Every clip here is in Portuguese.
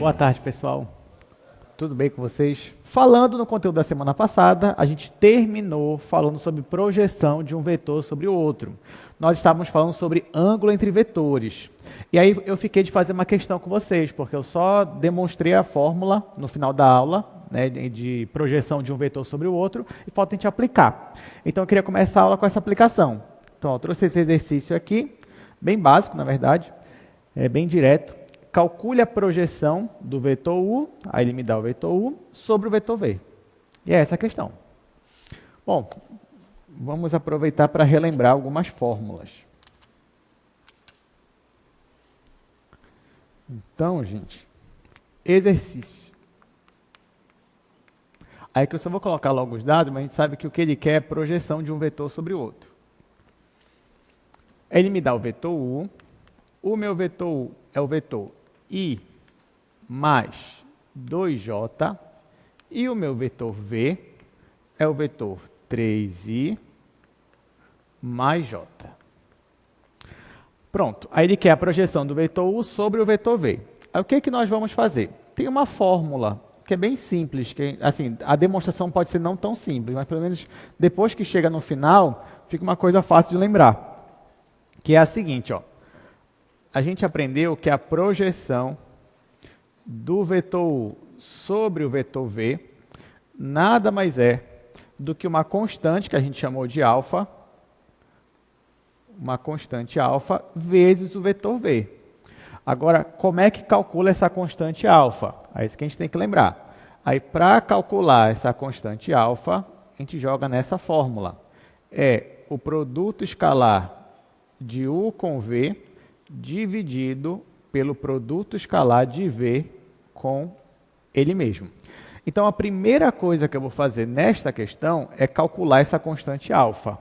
Boa tarde, pessoal. Tudo bem com vocês? Falando no conteúdo da semana passada, a gente terminou falando sobre projeção de um vetor sobre o outro. Nós estávamos falando sobre ângulo entre vetores. E aí eu fiquei de fazer uma questão com vocês, porque eu só demonstrei a fórmula no final da aula, né, de projeção de um vetor sobre o outro, e falta a gente aplicar. Então eu queria começar a aula com essa aplicação. Então eu trouxe esse exercício aqui, bem básico, na verdade, bem direto. Calcule a projeção do vetor U, aí ele me dá o vetor U, sobre o vetor V. E é essa a questão. Bom, vamos aproveitar para relembrar algumas fórmulas. Então, gente, exercício. Aí que eu só vou colocar logo os dados, mas a gente sabe que o que ele quer é projeção de um vetor sobre o outro. Ele me dá o vetor U, o meu vetor U é o vetor I mais 2J, e o meu vetor V é o vetor 3I mais J. Pronto, aí ele quer a projeção do vetor U sobre o vetor V. Aí o que nós vamos fazer? Tem uma fórmula que é bem simples, que assim, a demonstração pode ser não tão simples, mas pelo menos depois que chega no final, fica uma coisa fácil de lembrar, que é a seguinte, ó. A gente aprendeu que a projeção do vetor U sobre o vetor V nada mais é do que uma constante que a gente chamou de alfa, uma constante alfa vezes o vetor V. Agora, como é que calcula essa constante alfa? É isso que a gente tem que lembrar. Aí, para calcular essa constante alfa, a gente joga nessa fórmula. É o produto escalar de U com V dividido pelo produto escalar de V com ele mesmo. Então, a primeira coisa que eu vou fazer nesta questão é calcular essa constante alfa.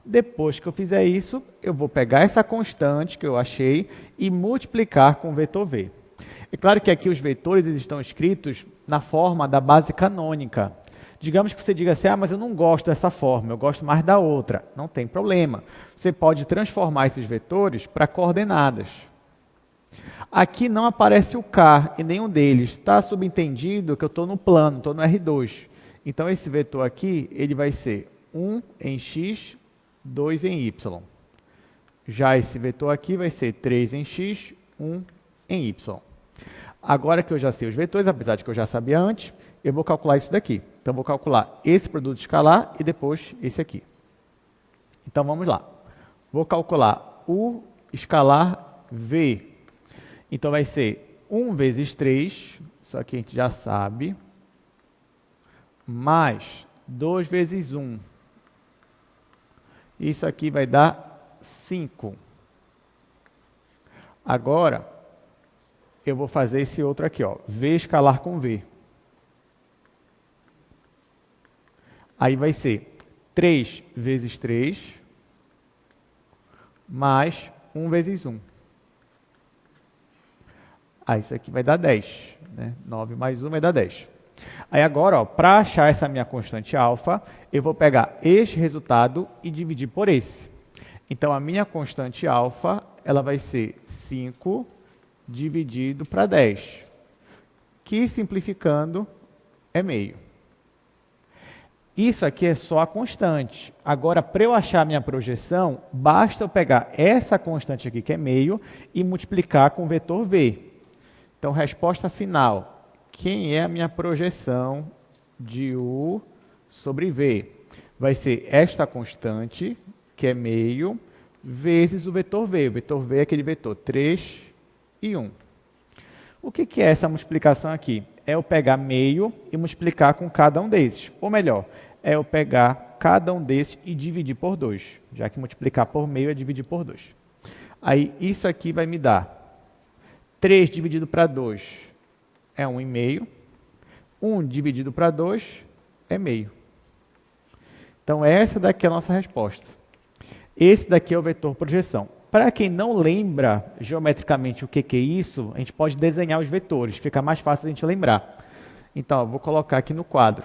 Depois que eu fizer isso, eu vou pegar essa constante que eu achei e multiplicar com o vetor V. É claro que aqui os vetores estão escritos na forma da base canônica. Digamos que você diga assim, mas eu não gosto dessa forma, eu gosto mais da outra. Não tem problema. Você pode transformar esses vetores para coordenadas. Aqui não aparece o K em nenhum deles. Está subentendido que eu estou no plano, estou no R2. Então, esse vetor aqui, ele vai ser 1 em X, 2 em Y. Já esse vetor aqui vai ser 3 em X, 1 em Y. Agora que eu já sei os vetores, apesar de que eu já sabia antes, eu vou calcular isso daqui. Então, vou calcular esse produto escalar e depois esse aqui. Então, vamos lá. Vou calcular o escalar V. Então, vai ser 1 vezes 3, isso aqui a gente já sabe, mais 2 vezes 1. Isso aqui vai dar 5. Agora, eu vou fazer esse outro aqui, ó, V escalar com V. Aí vai ser 3 vezes 3, mais 1 vezes 1. Aí isso aqui vai dar 10. Né? 9 mais 1 vai dar 10. Aí agora, para achar essa minha constante alfa, eu vou pegar este resultado e dividir por esse. Então, a minha constante alfa, ela vai ser 5 dividido para 10, que simplificando é meio. Isso aqui é só a constante. Agora, para eu achar a minha projeção, basta eu pegar essa constante aqui, que é meio, e multiplicar com o vetor V. Então, resposta final. Quem é a minha projeção de U sobre V? Vai ser esta constante, que é meio, vezes o vetor V. O vetor V é aquele vetor 3 e 1. O que é essa multiplicação aqui? É eu pegar meio e multiplicar com cada um desses. Ou melhor, é eu pegar cada um desses e dividir por 2. Já que multiplicar por meio é dividir por 2. Aí, isso aqui vai me dar 3 dividido para 2 é 1,5. 1 dividido para 2 é meio. Então, essa daqui é a nossa resposta. Esse daqui é o vetor projeção. Para quem não lembra geometricamente o que é isso, a gente pode desenhar os vetores, fica mais fácil a gente lembrar. Então, eu vou colocar aqui no quadro.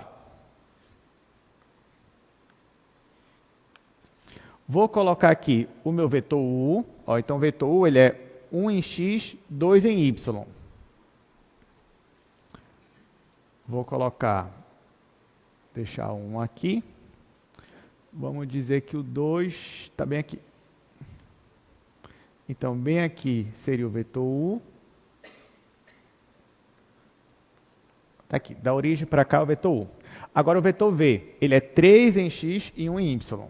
Vou colocar aqui o meu vetor U. Então, o vetor U ele é 1 em X, 2 em Y. Vou colocar, deixar um aqui. Vamos dizer que o 2 está bem aqui. Então, bem aqui seria o vetor U. Está aqui, da origem para cá o vetor U. Agora o vetor V, ele é 3 em X e 1 em Y.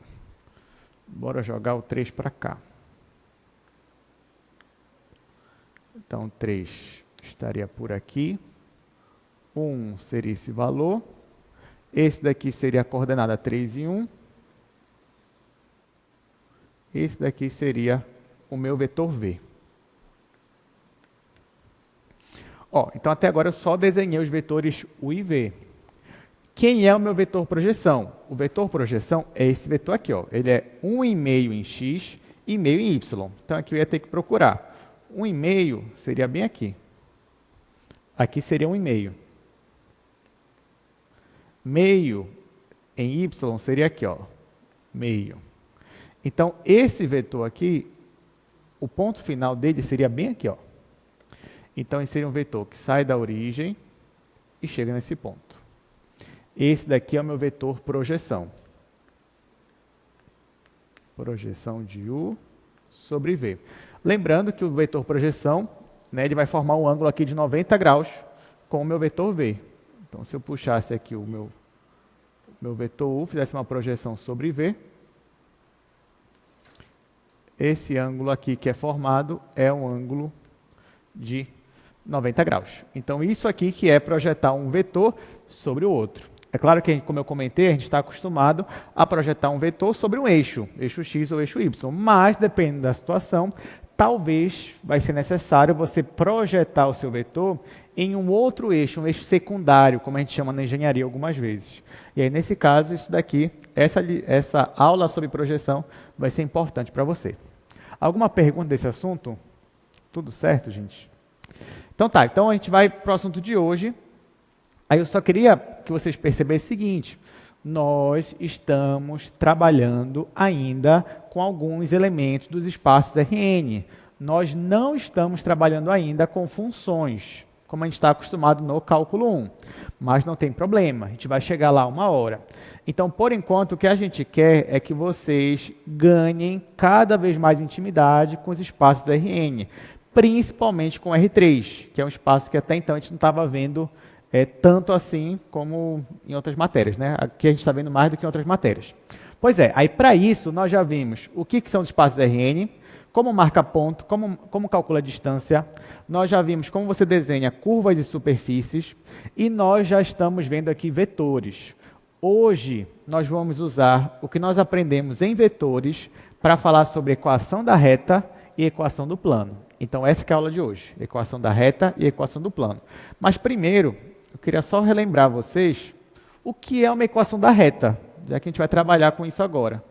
Bora jogar o 3 para cá. Então, 3 estaria por aqui. 1 seria esse valor. Esse daqui seria a coordenada 3 e 1. Esse daqui seria o meu vetor V. Ó, então, até agora eu só desenhei os vetores U e V. Quem é o meu vetor projeção? O vetor projeção é esse vetor aqui, ó. Ele é 1,5 em X e meio em Y. Então, aqui eu ia ter que procurar. 1,5 seria bem aqui. Aqui seria 1,5. Meio em Y seria aqui, ó. Meio. Então, esse vetor aqui, o ponto final dele seria bem aqui, ó. Então, esse seria um vetor que sai da origem e chega nesse ponto. Esse daqui é o meu vetor projeção. Projeção de U sobre V. Lembrando que o vetor projeção, né, ele vai formar um ângulo aqui de 90 graus com o meu vetor V. Então, se eu puxasse aqui o meu vetor U, fizesse uma projeção sobre V, esse ângulo aqui que é formado é um ângulo de 90 graus. Então, isso aqui que é projetar um vetor sobre o outro. É claro que, como eu comentei, a gente está acostumado a projetar um vetor sobre um eixo X ou eixo Y, mas, dependendo da situação, talvez vai ser necessário você projetar o seu vetor em um outro eixo, um eixo secundário, como a gente chama na engenharia algumas vezes. E aí, nesse caso, isso daqui, essa aula sobre projeção vai ser importante para você. Alguma pergunta desse assunto? Tudo certo, gente? Então tá, então a gente vai para o assunto de hoje. Aí eu só queria que vocês percebessem o seguinte: nós estamos trabalhando ainda com alguns elementos dos espaços Rn. Nós não estamos trabalhando ainda com funções, como a gente está acostumado no cálculo 1. Mas não tem problema, a gente vai chegar lá uma hora. Então, por enquanto, o que a gente quer é que vocês ganhem cada vez mais intimidade com os espaços Rn, principalmente com R3, que é um espaço que até então a gente não estava vendo tanto assim como em outras matérias, né? Aqui a gente está vendo mais do que em outras matérias. Pois é, aí para isso nós já vimos o que são os espaços Rn, como marca ponto, como calcula a distância, nós já vimos como você desenha curvas e superfícies, e nós já estamos vendo aqui vetores. Hoje nós vamos usar o que nós aprendemos em vetores para falar sobre equação da reta e equação do plano. Então essa que é a aula de hoje, equação da reta e equação do plano. Mas primeiro, eu queria só relembrar vocês o que é uma equação da reta, já que a gente vai trabalhar com isso agora.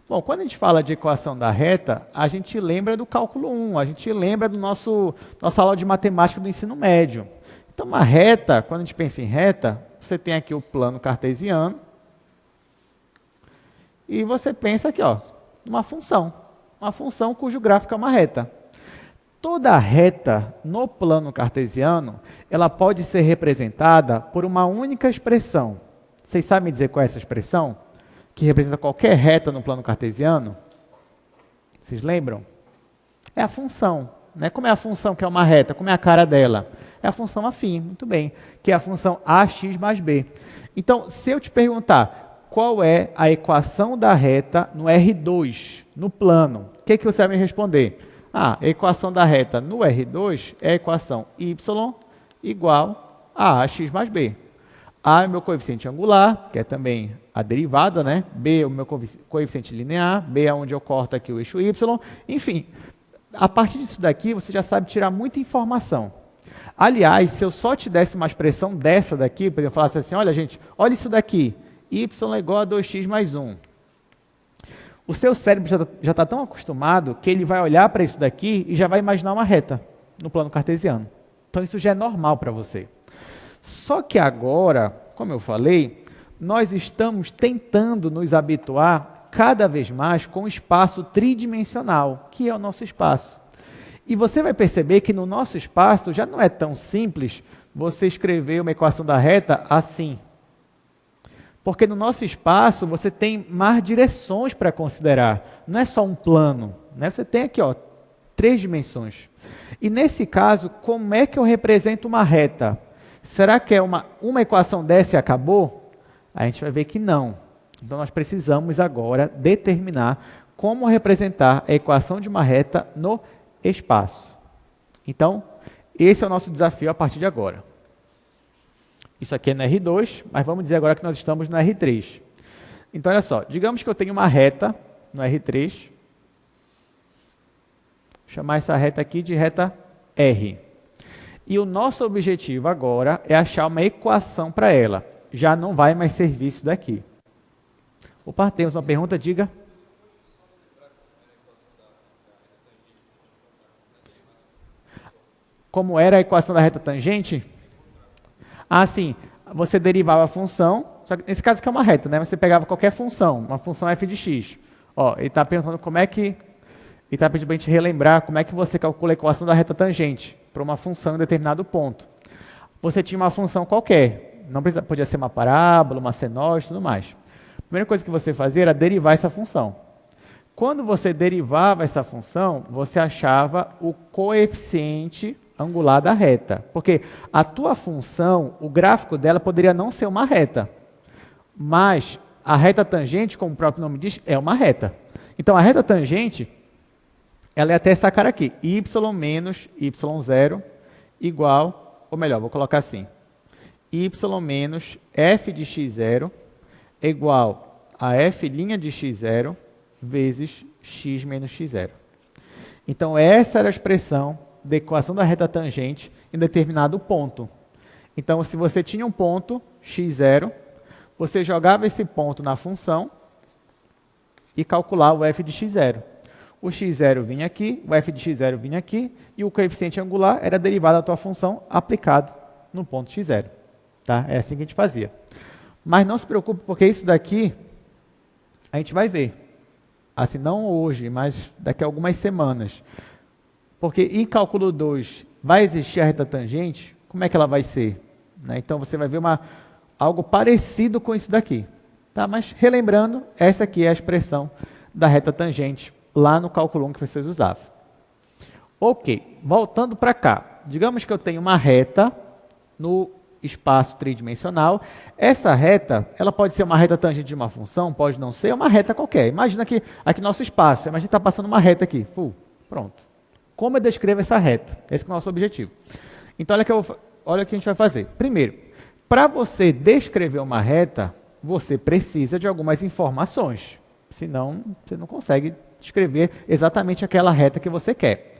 Bom, quando a gente fala de equação da reta, a gente lembra do cálculo 1, a gente lembra do nossa aula de matemática do ensino médio. Então, uma reta, quando a gente pensa em reta, você tem aqui o plano cartesiano, e você pensa aqui, ó, uma função cujo gráfico é uma reta. Toda reta no plano cartesiano, ela pode ser representada por uma única expressão. Vocês sabem dizer qual é essa expressão? Que representa qualquer reta no plano cartesiano? Vocês lembram? É a função. Né? Como é a função que é uma reta? Como é a cara dela? É a função afim, muito bem, que é a função ax mais b. Então, se eu te perguntar qual é a equação da reta no R2, no plano, o que você vai me responder? A equação da reta no R2 é a equação y igual a ax mais b. A é o meu coeficiente angular, que é também a derivada, né? B é o meu coeficiente linear, B é onde eu corto aqui o eixo y. Enfim, a partir disso daqui, você já sabe tirar muita informação. Aliás, se eu só te desse uma expressão dessa daqui, por exemplo, eu falasse assim, olha gente, olha isso daqui, y é igual a 2x mais 1. O seu cérebro já está tão acostumado que ele vai olhar para isso daqui e já vai imaginar uma reta no plano cartesiano. Então, isso já é normal para você. Só que agora, como eu falei, nós estamos tentando nos habituar cada vez mais com o espaço tridimensional, que é o nosso espaço. E você vai perceber que no nosso espaço já não é tão simples você escrever uma equação da reta assim. Porque no nosso espaço você tem mais direções para considerar. Não é só um plano. Né? Você tem aqui 3 dimensões. E nesse caso, como é que eu represento uma reta? Será que é uma equação dessa e acabou? A gente vai ver que não. Então nós precisamos agora determinar como representar a equação de uma reta no espaço. Então, esse é o nosso desafio a partir de agora. Isso aqui é no R2, mas vamos dizer agora que nós estamos no R3. Então, olha só, digamos que eu tenho uma reta no R3. Vou chamar essa reta aqui de reta R. E o nosso objetivo agora é achar uma equação para ela. Já não vai mais servir isso daqui. Opa, temos uma pergunta, diga. Como era a equação da reta tangente? Ah, sim. Você derivava a função, só que nesse caso aqui é uma reta, né? Você pegava qualquer função, uma função f de x. Ele está perguntando como é que... Ele está pedindo para a gente relembrar como é que você calcula a equação da reta tangente para uma função em determinado ponto. Você tinha uma função qualquer, não precisa, podia ser uma parábola, uma senoide e tudo mais. A primeira coisa que você fazia era derivar essa função. Quando você derivava essa função, você achava o coeficiente angular da reta. Porque a tua função, o gráfico dela poderia não ser uma reta. Mas a reta tangente, como o próprio nome diz, é uma reta. Então a reta tangente, ela é até essa cara aqui. Y menos y0 igual, ou melhor, vou colocar assim. Y menos f de x0 é igual a f' de x0 vezes x menos x0. Então, essa era a expressão da equação da reta tangente em determinado ponto. Então, se você tinha um ponto, x0, você jogava esse ponto na função e calculava o f de x0. O x0 vinha aqui, o f de x0 vinha aqui, e o coeficiente angular era derivado da tua função aplicado no ponto x0. Tá? É assim que a gente fazia. Mas não se preocupe, porque isso daqui a gente vai ver. Assim, não hoje, mas daqui a algumas semanas. Porque em cálculo 2 vai existir a reta tangente, como é que ela vai ser? Né? Então você vai ver algo parecido com isso daqui. Tá? Mas relembrando, essa aqui é a expressão da reta tangente, lá no cálculo 1 que vocês usavam. Ok, voltando para cá. Digamos que eu tenho uma reta no espaço tridimensional. Essa reta, ela pode ser uma reta tangente de uma função, pode não ser, é uma reta qualquer. Imagina que aqui nosso espaço, imagina que está passando uma reta aqui. Pronto. Como eu descrevo essa reta? Esse é o nosso objetivo. Então, olha o que a gente vai fazer. Primeiro, para você descrever uma reta, você precisa de algumas informações. Senão, você não consegue descrever exatamente aquela reta que você quer.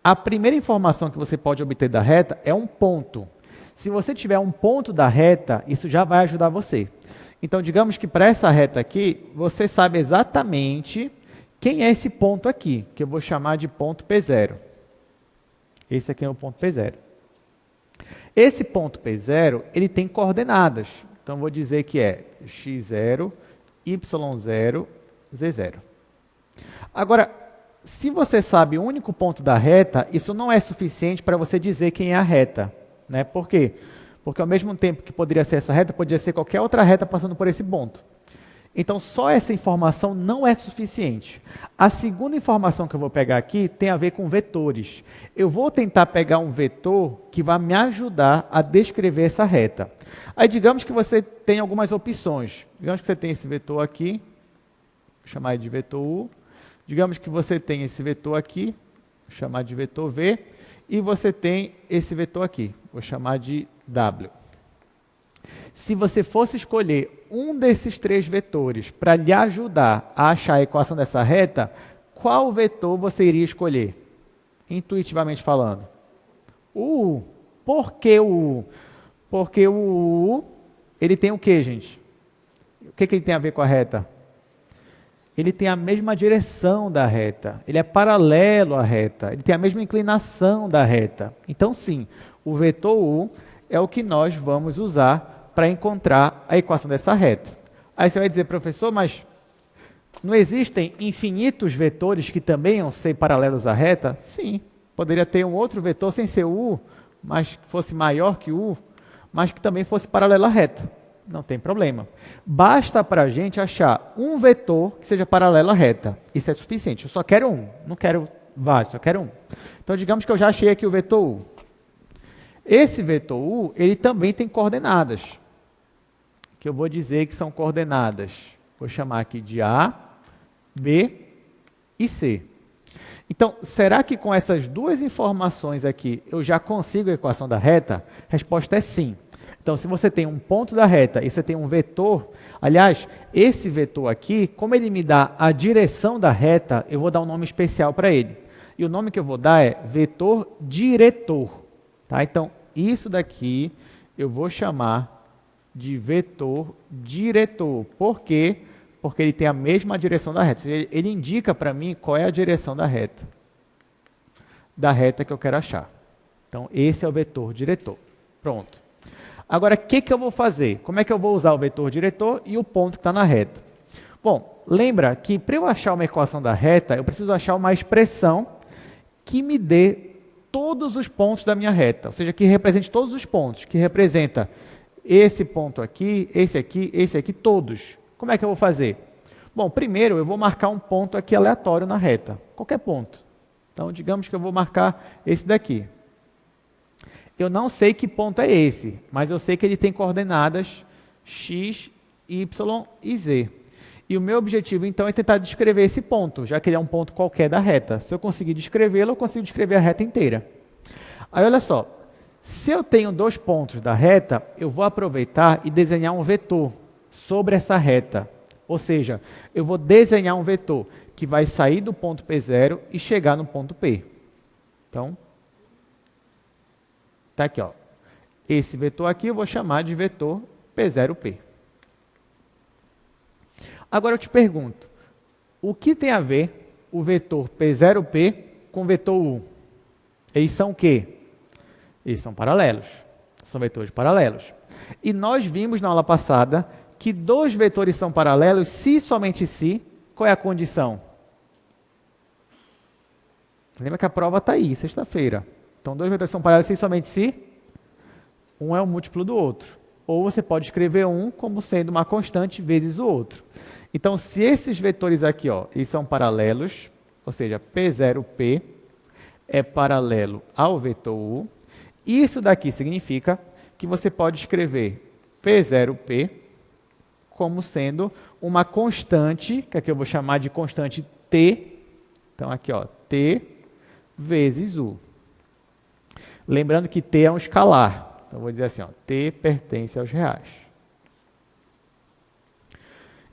A primeira informação que você pode obter da reta é um ponto. Se você tiver um ponto da reta, isso já vai ajudar você. Então, digamos que para essa reta aqui, você sabe exatamente quem é esse ponto aqui, que eu vou chamar de ponto P0. Esse aqui é o ponto P0. Esse ponto P0, ele tem coordenadas. Então, vou dizer que é x0, y0, z0. Agora, se você sabe o único ponto da reta, isso não é suficiente para você dizer quem é a reta. Né? Por quê? Porque ao mesmo tempo que poderia ser essa reta, poderia ser qualquer outra reta passando por esse ponto. Então, só essa informação não é suficiente. A segunda informação que eu vou pegar aqui tem a ver com vetores. Eu vou tentar pegar um vetor que vai me ajudar a descrever essa reta. Aí, digamos que você tem algumas opções. Digamos que você tem esse vetor aqui, vou chamar de vetor U. Digamos que você tem esse vetor aqui, vou chamar de vetor V. E você tem esse vetor aqui, vou chamar de W. Se você fosse escolher um desses 3 vetores para lhe ajudar a achar a equação dessa reta, qual vetor você iria escolher? Intuitivamente falando. O U. Por que o U? Porque o U, ele tem o quê, gente? O que ele tem a ver com a reta? Ele tem a mesma direção da reta, ele é paralelo à reta, ele tem a mesma inclinação da reta. Então, sim, o vetor U é o que nós vamos usar para encontrar a equação dessa reta. Aí você vai dizer, professor, mas não existem infinitos vetores que também vão ser paralelos à reta? Sim, Poderia ter um outro vetor sem ser U, mas que fosse maior que U, mas que também fosse paralelo à reta. Não tem problema. Basta para a gente achar um vetor que seja paralelo à reta. Isso é suficiente. Eu só quero um, não quero vários, só quero um. Então, digamos que eu já achei aqui o vetor U. Esse vetor U, ele também tem coordenadas, que eu vou dizer que são coordenadas. Vou chamar aqui de A, B e C. Então, será que com essas duas informações aqui eu já consigo a equação da reta? A resposta é sim. Então, se você tem um ponto da reta e você tem um vetor, aliás, esse vetor aqui, como ele me dá a direção da reta, eu vou dar um nome especial para ele. E o nome que eu vou dar é vetor diretor. Tá? Então, isso daqui eu vou chamar de vetor diretor. Por quê? Porque ele tem a mesma direção da reta. Ou seja, ele indica para mim qual é a direção da reta que eu quero achar. Então, esse é o vetor diretor. Pronto. Agora, o que eu vou fazer? Como é que eu vou usar o vetor diretor e o ponto que está na reta? Bom, lembra que para eu achar uma equação da reta, eu preciso achar uma expressão que me dê todos os pontos da minha reta. Ou seja, que represente todos os pontos, que representa esse ponto aqui, esse aqui, todos. Como é que eu vou fazer? Bom, primeiro eu vou marcar um ponto aqui aleatório na reta, qualquer ponto. Então, digamos que eu vou marcar esse daqui. Eu não sei que ponto é esse, mas eu sei que ele tem coordenadas x, y e z. E o meu objetivo, então, é tentar descrever esse ponto, já que ele é um ponto qualquer da reta. Se eu conseguir descrevê-lo, eu consigo descrever a reta inteira. Aí, olha só, se eu tenho dois pontos da reta, eu vou aproveitar e desenhar um vetor sobre essa reta. Ou seja, eu vou desenhar um vetor que vai sair do ponto P0 e chegar no ponto P. Então, está aqui, ó. Esse vetor aqui eu vou chamar de vetor P0P. Agora eu te pergunto, o que tem a ver o vetor P0P com o vetor U? Eles são o quê? Eles são paralelos. São vetores paralelos. E nós vimos na aula passada que dois vetores são paralelos se somente se. Qual é a condição? Lembra que a prova está aí, sexta-feira. Então, dois vetores são paralelos se somente se um é o múltiplo do outro. Ou você pode escrever um como sendo uma constante vezes o outro. Então, se esses vetores aqui, ó, eles são paralelos, ou seja, P0P é paralelo ao vetor U, isso daqui significa que você pode escrever P0P como sendo uma constante, que aqui eu vou chamar de constante T. Então, aqui, ó, T vezes U. Lembrando que T é um escalar. Então, eu vou dizer assim, ó, T pertence aos reais.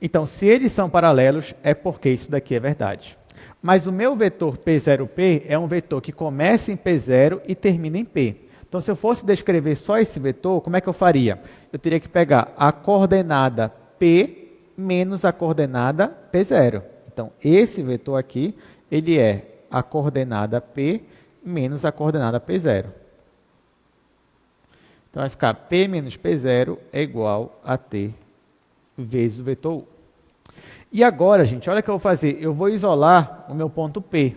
Então, se eles são paralelos, é porque isso daqui é verdade. Mas o meu vetor P0P é um vetor que começa em P0 e termina em P. Então, se eu fosse descrever só esse vetor, como é que eu faria? Eu teria que pegar a coordenada P menos a coordenada P0. Então, esse vetor aqui, ele é a coordenada P menos a coordenada P0. Então, vai ficar P menos P0 é igual a T vezes o vetor U. E agora, gente, olha o que eu vou fazer. Eu vou isolar o meu ponto P,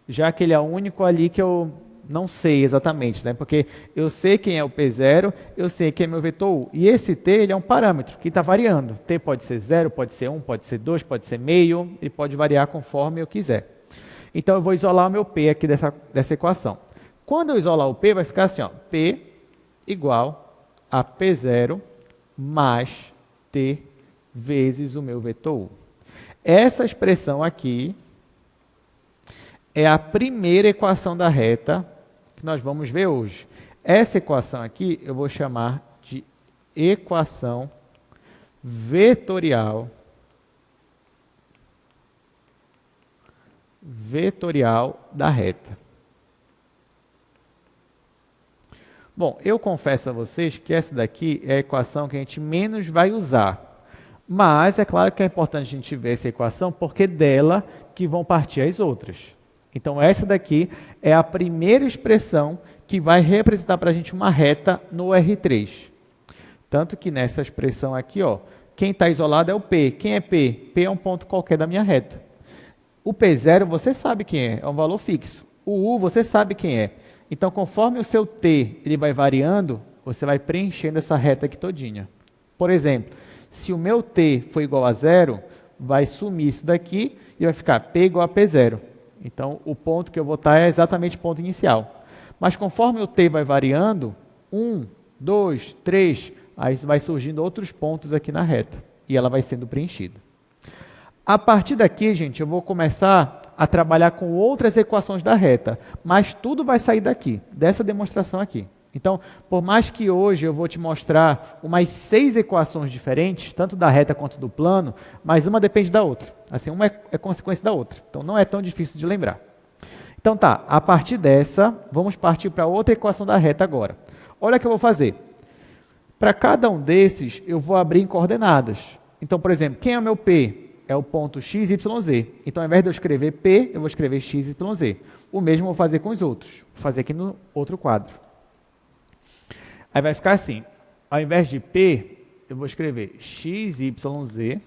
já que ele é o único ali que eu não sei exatamente, né? Porque eu sei quem é o P0, eu sei quem é meu vetor U. E esse T, ele é um parâmetro que está variando. T pode ser 0, pode ser 1, pode ser 2, pode ser meio, ele pode variar conforme eu quiser. Então, eu vou isolar o meu P aqui dessa equação. Quando eu isolar o P, vai ficar assim, ó, P igual a P0 mais T vezes o meu vetor U. Essa expressão aqui é a primeira equação da reta que nós vamos ver hoje. Essa equação aqui eu vou chamar de equação vetorial da reta. Bom, eu confesso a vocês que essa daqui é a equação que a gente menos vai usar. Mas é claro que é importante a gente ver essa equação, porque dela que vão partir as outras. Então, essa daqui é a primeira expressão que vai representar para a gente uma reta no R3. Tanto que nessa expressão aqui, ó, quem está isolado é o P. Quem é P? P é um ponto qualquer da minha reta. O P0, você sabe quem é um valor fixo. O U você sabe quem é. Então, conforme o seu T ele vai variando, você vai preenchendo essa reta aqui todinha. Por exemplo, se o meu T for igual a zero, vai sumir isso daqui e vai ficar P igual a P0. Então, o ponto que eu vou estar é exatamente o ponto inicial. Mas conforme o T vai variando, 1, 2, 3, aí vai surgindo outros pontos aqui na reta. E ela vai sendo preenchida. A partir daqui, gente, eu vou começar a trabalhar com outras equações da reta. Mas tudo vai sair daqui, dessa demonstração aqui. Então, por mais que hoje eu vou te mostrar umas 6 equações diferentes, tanto da reta quanto do plano, mas uma depende da outra. Assim, uma é consequência da outra. Então, não é tão difícil de lembrar. Então, tá, a partir dessa, vamos partir para outra equação da reta agora. Olha o que eu vou fazer. Para cada um desses, eu vou abrir em coordenadas. Então, por exemplo, quem é o meu P? É o ponto x, y, z. Então, ao invés de eu escrever P, eu vou escrever x, y, z. O mesmo eu vou fazer com os outros. Vou fazer aqui no outro quadro. Aí vai ficar assim, ao invés de P, eu vou escrever x, y, z.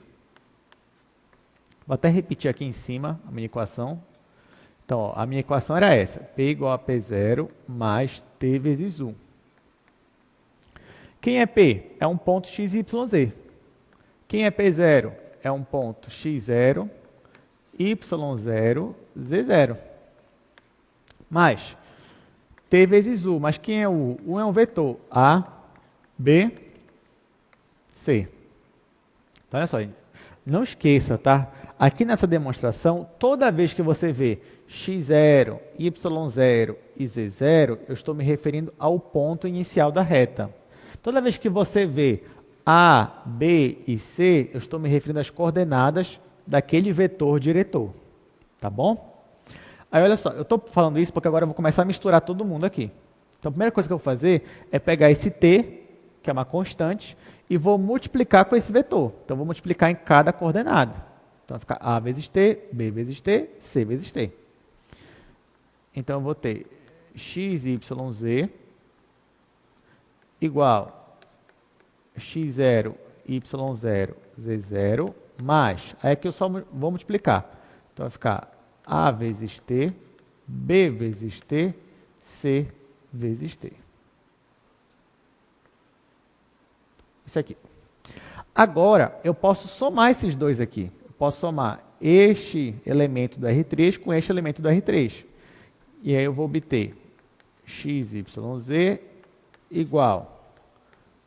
Vou até repetir aqui em cima a minha equação. Então, ó, a minha equação era essa, P igual a P0 mais T vezes U. Quem é P? É um ponto x, y, z. Quem é P0? É um ponto x0, y0, z0. Mais T vezes U. Mas quem é U? U é um vetor. A, B, C. Então, olha só, gente. Não esqueça, tá? Aqui nessa demonstração, toda vez que você vê x0, y0 e z0, eu estou me referindo ao ponto inicial da reta. Toda vez que você vê A, B e C, eu estou me referindo às coordenadas daquele vetor diretor. Tá bom? Aí, olha só, eu estou falando isso porque agora eu vou começar a misturar todo mundo aqui. Então, a primeira coisa que eu vou fazer é pegar esse t, que é uma constante, e vou multiplicar com esse vetor. Então, eu vou multiplicar em cada coordenada. Então, vai ficar A vezes t, B vezes t, C vezes t. Então, eu vou ter x, y, z igual x0, y0, z0, mais, aí aqui eu só vou multiplicar. Então, vai ficar A vezes T, B vezes T, C vezes T. Isso aqui. Agora, eu posso somar esses dois aqui. Eu posso somar este elemento do R3 com este elemento do R3. E aí eu vou obter XYZ igual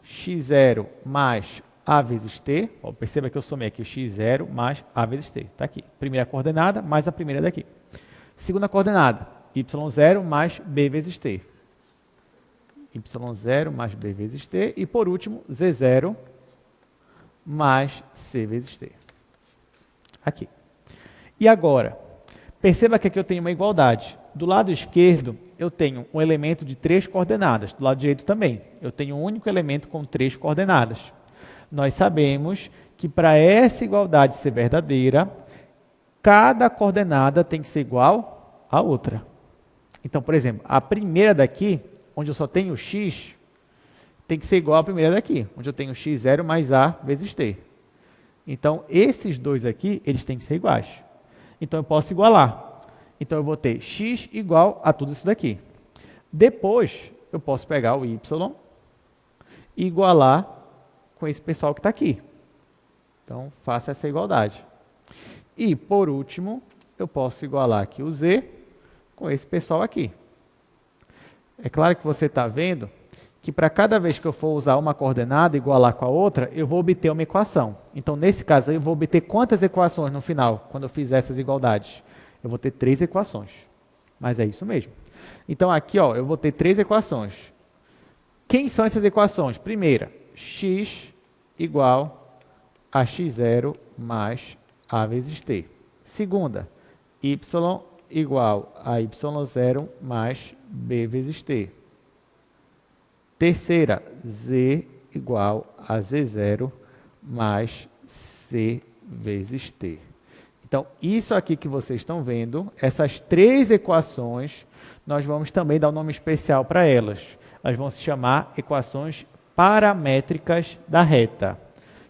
x0 mais A vezes T. Ó, perceba que eu somei aqui x0 mais A vezes T. Está aqui. Primeira coordenada mais a primeira daqui. Segunda coordenada, y0 mais B vezes T. y0 mais B vezes T. E por último, z0 mais C vezes T. Aqui. E agora, perceba que aqui eu tenho uma igualdade. Do lado esquerdo, eu tenho um elemento de 3 coordenadas. Do lado direito também. Eu tenho um único elemento com 3 coordenadas. Nós sabemos que para essa igualdade ser verdadeira, cada coordenada tem que ser igual à outra. Então, por exemplo, a primeira daqui, onde eu só tenho x, tem que ser igual à primeira daqui, onde eu tenho x0 mais A vezes T. Então, esses dois aqui, eles têm que ser iguais. Então, eu posso igualar. Então, eu vou ter x igual a tudo isso daqui. Depois, eu posso pegar o y e igualar com esse pessoal que está aqui. Então, faça essa igualdade. E, por último, eu posso igualar aqui o z com esse pessoal aqui. É claro que você está vendo que para cada vez que eu for usar uma coordenada e igualar com a outra, eu vou obter uma equação. Então, nesse caso aí, eu vou obter quantas equações no final, quando eu fizer essas igualdades? Eu vou ter 3 equações. Mas é isso mesmo. Então, aqui, ó, eu vou ter 3 equações. Quem são essas equações? Primeira, x igual a x0 mais A vezes T. Segunda, y igual a y0 mais B vezes T. Terceira, z igual a z0 mais C vezes T. Então, isso aqui que vocês estão vendo, essas 3 equações, nós vamos também dar um nome especial para elas. Elas vão se chamar equações paramétricas da reta.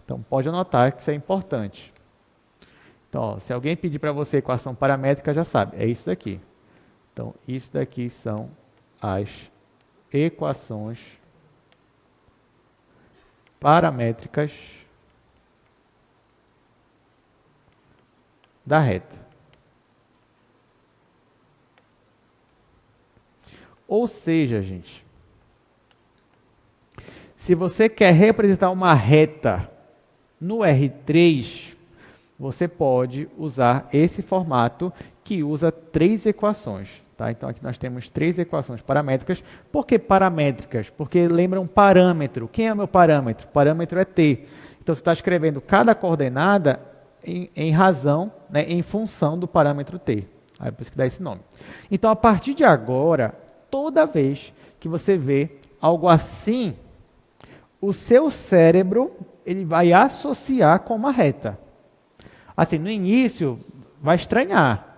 Então, pode anotar que isso é importante. Então, ó, se alguém pedir para você equação paramétrica, já sabe, é isso daqui. Então, isso daqui são as equações paramétricas da reta. Ou seja, gente, se você quer representar uma reta no R3, você pode usar esse formato que usa 3 equações. Tá? Então, aqui nós temos 3 equações paramétricas. Por que paramétricas? Porque lembra um parâmetro. Quem é o meu parâmetro? O parâmetro é t. Então, você está escrevendo cada coordenada em razão, né, em função do parâmetro t. Aí, por isso que dá esse nome. Então, a partir de agora, toda vez que você vê algo assim, o seu cérebro ele vai associar com uma reta. Assim, no início, vai estranhar.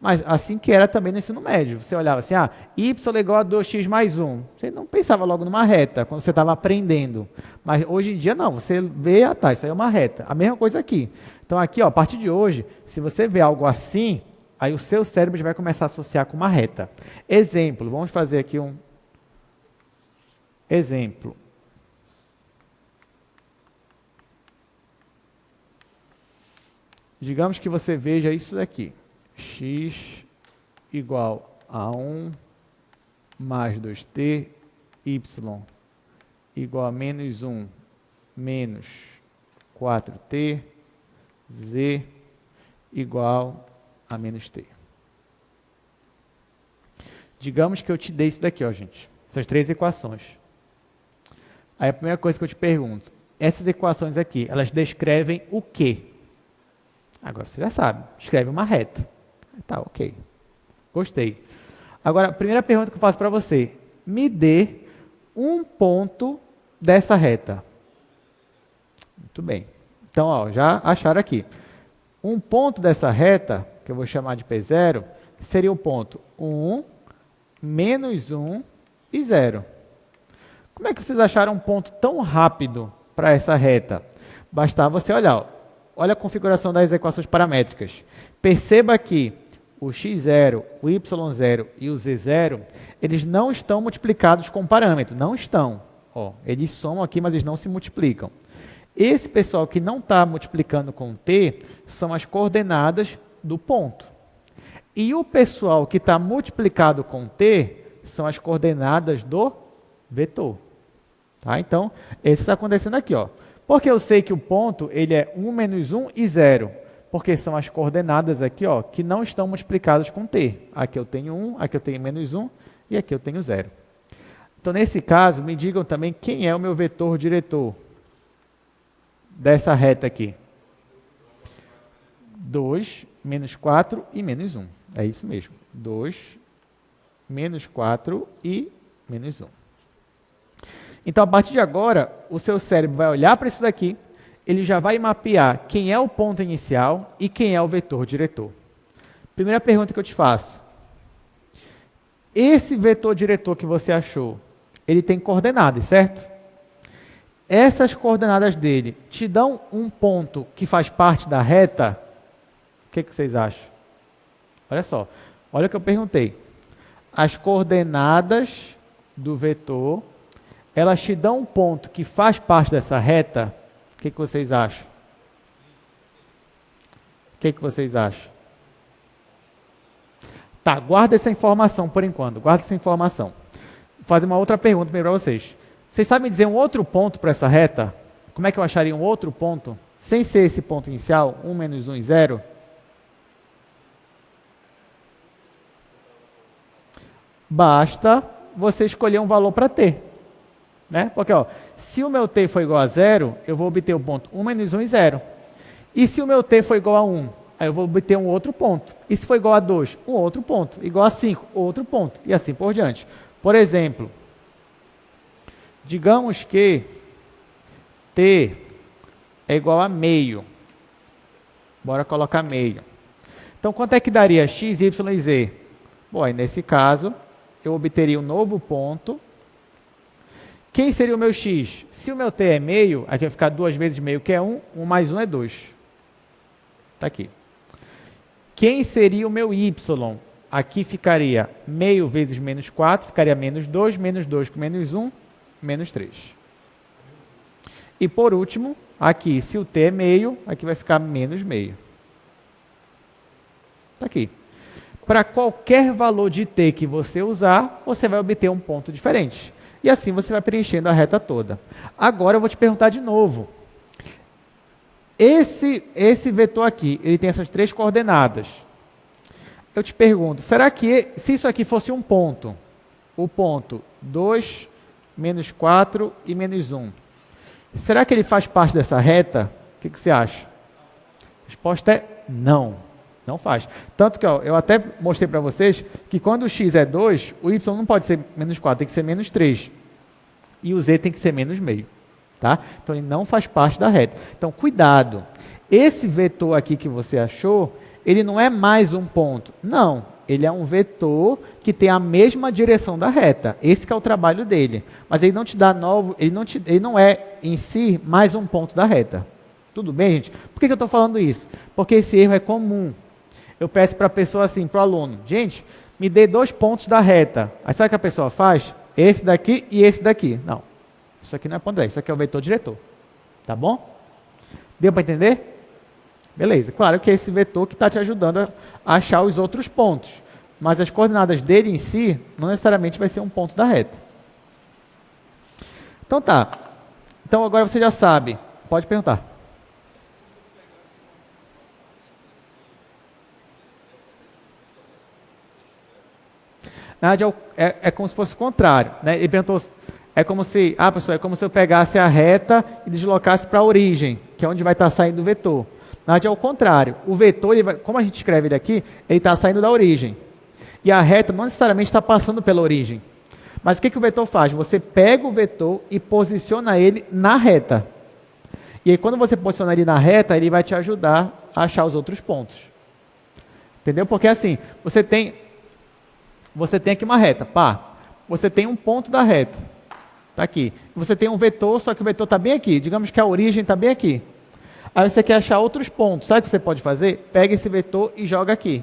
Mas assim que era também no ensino médio. Você olhava assim, y é igual a 2x mais 1. Você não pensava logo numa reta, quando você estava aprendendo. Mas hoje em dia não, você vê, isso aí é uma reta. A mesma coisa aqui. Então aqui, a partir de hoje, se você vê algo assim, aí o seu cérebro já vai começar a associar com uma reta. Exemplo, vamos fazer aqui um exemplo. Digamos que você veja isso daqui. X igual a 1 mais 2t, y igual a menos 1 menos 4t, z igual a menos t. Digamos que eu te dei isso daqui, gente. Essas 3 equações. Aí a primeira coisa que eu te pergunto, essas equações aqui, elas descrevem o quê? Agora você já sabe, escreve uma reta. Tá, ok. Gostei. Agora, a primeira pergunta que eu faço para você, me dê um ponto dessa reta. Muito bem. Então, já acharam aqui. Um ponto dessa reta, que eu vou chamar de P0, seria o ponto 1, menos 1 e 0. Como é que vocês acharam um ponto tão rápido para essa reta? Bastava você olhar. Olha a configuração das equações paramétricas. Perceba que o x0, o y0 e o z0, eles não estão multiplicados com parâmetro. Não estão. Eles somam aqui, mas eles não se multiplicam. Esse pessoal que não está multiplicando com t são as coordenadas do ponto. E o pessoal que está multiplicado com t são as coordenadas do vetor. Tá? Então, isso está acontecendo aqui. Porque eu sei que o ponto ele é 1 menos 1 e 0. Porque são as coordenadas aqui que não estão multiplicadas com t. Aqui eu tenho 1, aqui eu tenho menos 1 e aqui eu tenho 0. Então, nesse caso, me digam também quem é o meu vetor diretor dessa reta aqui. 2, menos 4 e menos 1. É isso mesmo. 2, menos 4 e menos 1. Então, a partir de agora, o seu cérebro vai olhar para isso daqui, ele já vai mapear quem é o ponto inicial e quem é o vetor diretor. Primeira pergunta que eu te faço. Esse vetor diretor que você achou, ele tem coordenadas, certo? Essas coordenadas dele te dão um ponto que faz parte da reta? O que vocês acham? Olha só, olha o que eu perguntei. As coordenadas do vetor, elas te dão um ponto que faz parte dessa reta? O que vocês acham? O que vocês acham? Tá, guarda essa informação por enquanto. Guarda essa informação. Vou fazer uma outra pergunta para vocês. Vocês sabem dizer um outro ponto para essa reta? Como é que eu acharia um outro ponto? Sem ser esse ponto inicial, 1 menos 1 e 0? Basta você escolher um valor para t. Né? Porque, se o meu t for igual a 0, eu vou obter o ponto 1 menos 1 e 0. E se o meu t for igual a 1, aí eu vou obter um outro ponto. E se for igual a 2, um outro ponto. Igual a 5, outro ponto. E assim por diante. Por exemplo, digamos que t é igual a meio. Bora colocar meio. Então, quanto é que daria x, y e z? Bom, aí nesse caso, eu obteria um novo ponto. Quem seria o meu x? Se o meu t é meio, aqui vai ficar 2 vezes meio, que é 1. 1 mais 1 é 2. Está aqui. Quem seria o meu y? aqui ficaria meio vezes menos 4, ficaria menos 2 com menos 1, menos 3. E por último, aqui, se o t é meio, aqui vai ficar menos meio. Está aqui. Para qualquer valor de t que você usar, você vai obter um ponto diferente. E assim você vai preenchendo a reta toda. Agora eu vou te perguntar de novo. Esse vetor aqui, ele tem essas 3 coordenadas. Eu te pergunto, será que se isso aqui fosse um ponto, o ponto 2, menos 4 e menos 1, será que ele faz parte dessa reta? O que você acha? A resposta é não. Não faz. Tanto que eu até mostrei para vocês que quando o x é 2, o y não pode ser menos 4, tem que ser menos 3. E o z tem que ser menos meio. Tá? Então, ele não faz parte da reta. Então, cuidado. Esse vetor aqui que você achou, ele não é mais um ponto. Não. Ele é um vetor que tem a mesma direção da reta. Esse que é o trabalho dele. Mas ele não te dá novo, ele não é, em si, mais um ponto da reta. Tudo bem, gente? Por que eu estou falando isso? Porque esse erro é comum. Eu peço para a pessoa assim, para o aluno, gente, me dê 2 pontos da reta. Aí sabe o que a pessoa faz? Esse daqui e esse daqui. Não, isso aqui não é ponto da reta, isso aqui é o vetor diretor. Tá bom? Deu para entender? Beleza, claro que é esse vetor que está te ajudando a achar os outros pontos. Mas as coordenadas dele em si, não necessariamente vai ser um ponto da reta. Então tá. Então agora você já sabe. Pode perguntar. Na verdade, é como se fosse o contrário. Né? Ele perguntou, professor, é como se eu pegasse a reta e deslocasse para a origem, que é onde vai estar saindo o vetor. Na verdade, é o contrário. O vetor, como a gente escreve ele aqui, ele está saindo da origem. E a reta não necessariamente está passando pela origem. Mas o que o vetor faz? Você pega o vetor e posiciona ele na reta. E aí, quando você posiciona ele na reta, ele vai te ajudar a achar os outros pontos. Entendeu? Porque assim, você tem aqui uma reta, pá. Você tem um ponto da reta. Está aqui. Você tem um vetor, só que o vetor está bem aqui. Digamos que a origem está bem aqui. Aí você quer achar outros pontos. Sabe o que você pode fazer? Pega esse vetor e joga aqui.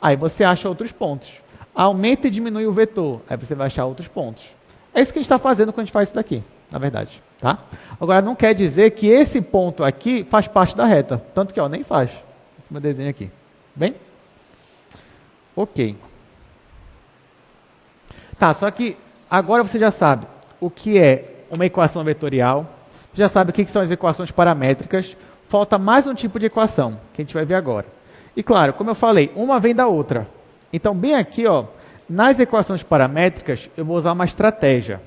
Aí você acha outros pontos. Aumenta e diminui o vetor. Aí você vai achar outros pontos. É isso que a gente está fazendo quando a gente faz isso daqui, na verdade. Tá? Agora, não quer dizer que esse ponto aqui faz parte da reta. Tanto que, ó, nem faz. Esse meu desenho aqui. Bem? Ok. Tá, só que agora você já sabe o que é uma equação vetorial, você já sabe o que são as equações paramétricas, falta mais um tipo de equação, que a gente vai ver agora. E claro, como eu falei, uma vem da outra. Então, bem aqui, ó, nas equações paramétricas, eu vou usar uma estratégia.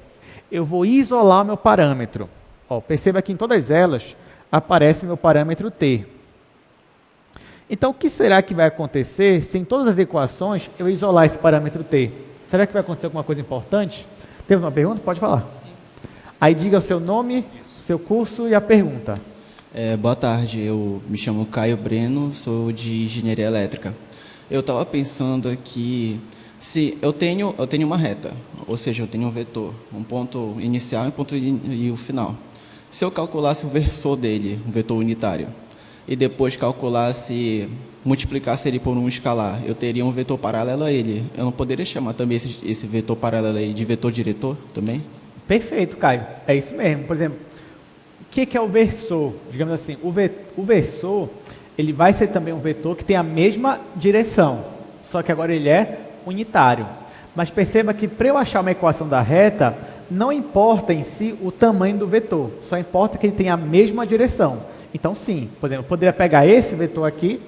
Eu vou isolar o meu parâmetro. Ó, perceba que em todas elas aparece meu parâmetro t. Então, o que será que vai acontecer se em todas as equações eu isolar esse parâmetro t? Será que vai acontecer alguma coisa importante? Temos uma pergunta? Pode falar. Sim. Aí diga o seu nome, seu curso e a pergunta. Boa tarde, eu me chamo Caio Breno, sou de Engenharia Elétrica. Eu estava pensando aqui, se eu tenho uma reta, ou seja, eu tenho um vetor, um ponto inicial e um ponto e o final. Se eu calculasse o versor dele, um vetor unitário, e depois calculasse, multiplicasse ele por um escalar, eu teria um vetor paralelo a ele. Eu não poderia chamar também esse vetor paralelo aí de vetor diretor também? Perfeito, Caio. É isso mesmo. Por exemplo, o que é o versor? Digamos assim, o versor, ele vai ser também um vetor que tem a mesma direção, só que agora ele é unitário. Mas perceba que para eu achar uma equação da reta, não importa em si o tamanho do vetor, só importa que ele tenha a mesma direção. Então, sim, por exemplo, eu poderia pegar esse vetor aqui,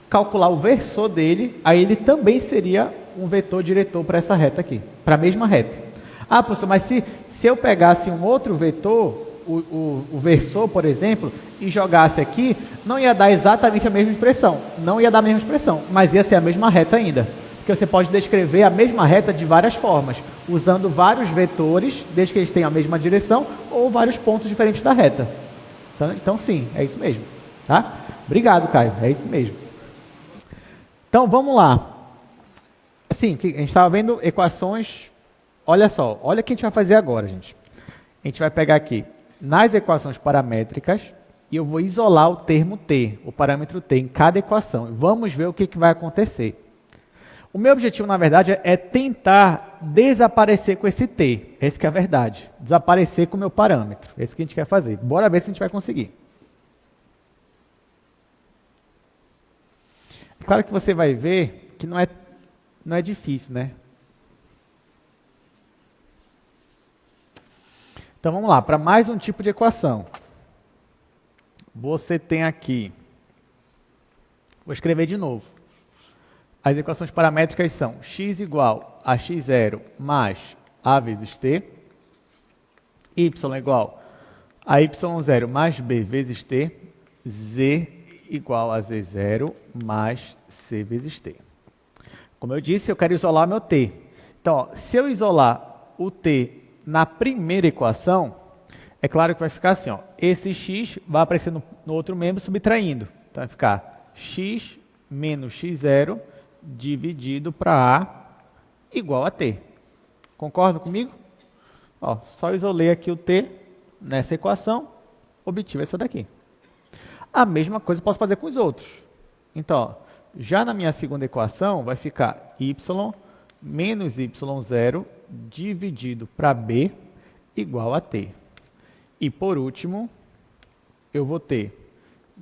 calcular o versor dele, aí ele também seria um vetor diretor para essa reta aqui, para a mesma reta. Ah, professor, mas se eu pegasse um outro vetor, o versor, por exemplo, e jogasse aqui, não ia dar exatamente a mesma expressão. Não ia dar a mesma expressão, mas ia ser a mesma reta ainda. Porque você pode descrever a mesma reta de várias formas, usando vários vetores, desde que eles tenham a mesma direção, ou vários pontos diferentes da reta. Então sim, é isso mesmo. Tá? Obrigado, Caio. É isso mesmo. Então, vamos lá. Assim, a gente estava vendo equações. Olha só, olha o que a gente vai fazer agora, gente. A gente vai pegar aqui nas equações paramétricas e eu vou isolar o termo t, o parâmetro t, em cada equação. Vamos ver o que vai acontecer. O meu objetivo, na verdade, é tentar desaparecer com esse t. Essa que é a verdade. Desaparecer com o meu parâmetro. Esse que a gente quer fazer. Bora ver se a gente vai conseguir. Claro que você vai ver que não é difícil, né? Então vamos lá, para mais um tipo de equação. Você tem aqui, vou escrever de novo. As equações paramétricas são x igual a x0 mais a vezes t, y igual a y0 mais b vezes t, z igual a z0 mais c vezes t. Como eu disse, eu quero isolar meu t. Então, ó, se eu isolar o t na primeira equação, é claro que vai ficar assim, ó, esse x vai aparecer no outro membro subtraindo. Então, vai ficar x menos x0 dividido para a igual a t. Concorda comigo? Ó, só isolei aqui o t nessa equação, obtive essa daqui. A mesma coisa eu posso fazer com os outros. Então, ó, já na minha segunda equação, vai ficar y menos y0 dividido para b igual a t. E, por último, eu vou ter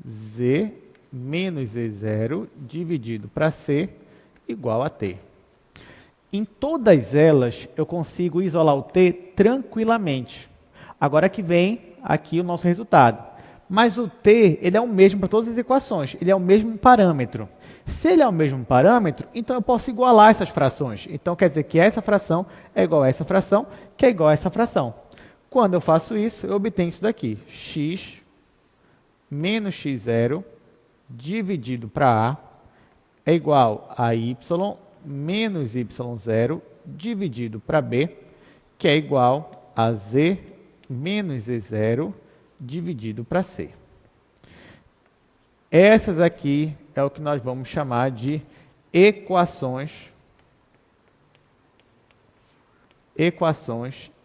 z menos z0 dividido para c igual a t. Em todas elas, eu consigo isolar o t tranquilamente. Agora que vem aqui o nosso resultado. Mas o t, ele é o mesmo para todas as equações, ele é o mesmo parâmetro. Se ele é o mesmo parâmetro, então eu posso igualar essas frações. Então quer dizer que essa fração é igual a essa fração, que é igual a essa fração. Quando eu faço isso, eu obtenho isso daqui, x menos x0 dividido para a é igual a y menos y0 dividido para b, que é igual a z menos z0 dividido para c. Essas aqui é o que nós vamos chamar de equações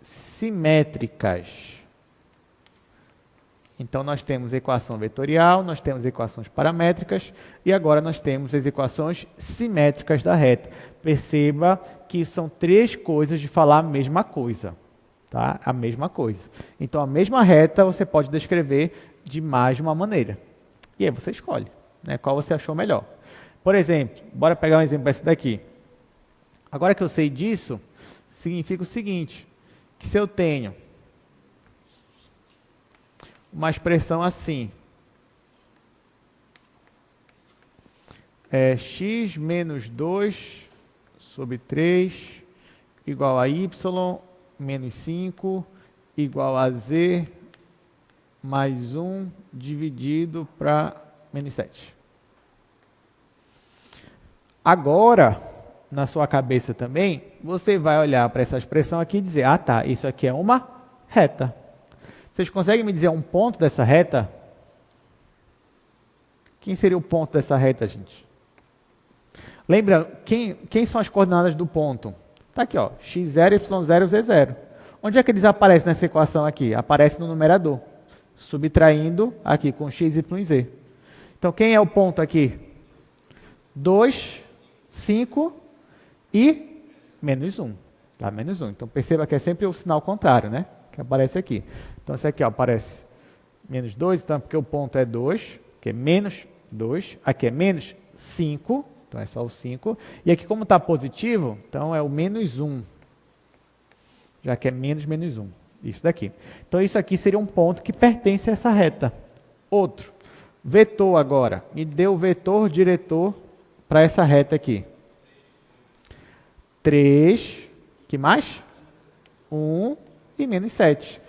simétricas. Então, nós temos equação vetorial, nós temos equações paramétricas e agora nós temos as equações simétricas da reta. Perceba que são três coisas de falar a mesma coisa. Tá? A mesma coisa. Então, a mesma reta você pode descrever de mais de uma maneira. E aí você escolhe, né, qual você achou melhor. Por exemplo, bora pegar um exemplo desse daqui. Agora que eu sei disso, significa o seguinte, que se eu tenho uma expressão assim, x menos 2 sobre 3 igual a y menos 5 igual a z mais 1 dividido para menos 7. Agora, na sua cabeça também, você vai olhar para essa expressão aqui e dizer, ah tá, isso aqui é uma reta. Vocês conseguem me dizer um ponto dessa reta? Quem seria o ponto dessa reta, gente? Lembra, quem são as coordenadas do ponto? Está aqui, ó, x0, y0, z0. Onde é que eles aparecem nessa equação aqui? Aparece no numerador, subtraindo aqui com x, y e z. Então, quem é o ponto aqui? 2, 5 e menos 1. Tá? Menos 1. Então, perceba que é sempre o sinal contrário, né? Que aparece aqui. Então, esse aqui ó, aparece menos 2, então, porque o ponto é 2, que é menos 2. Aqui é menos 5, então é só o 5. E aqui, como está positivo, então é o menos 1. Já que é menos 1. Isso daqui. Então, isso aqui seria um ponto que pertence a essa reta. Outro. Vetor agora. Me deu o vetor diretor para essa reta aqui. 3. Que mais? 1 e menos 7.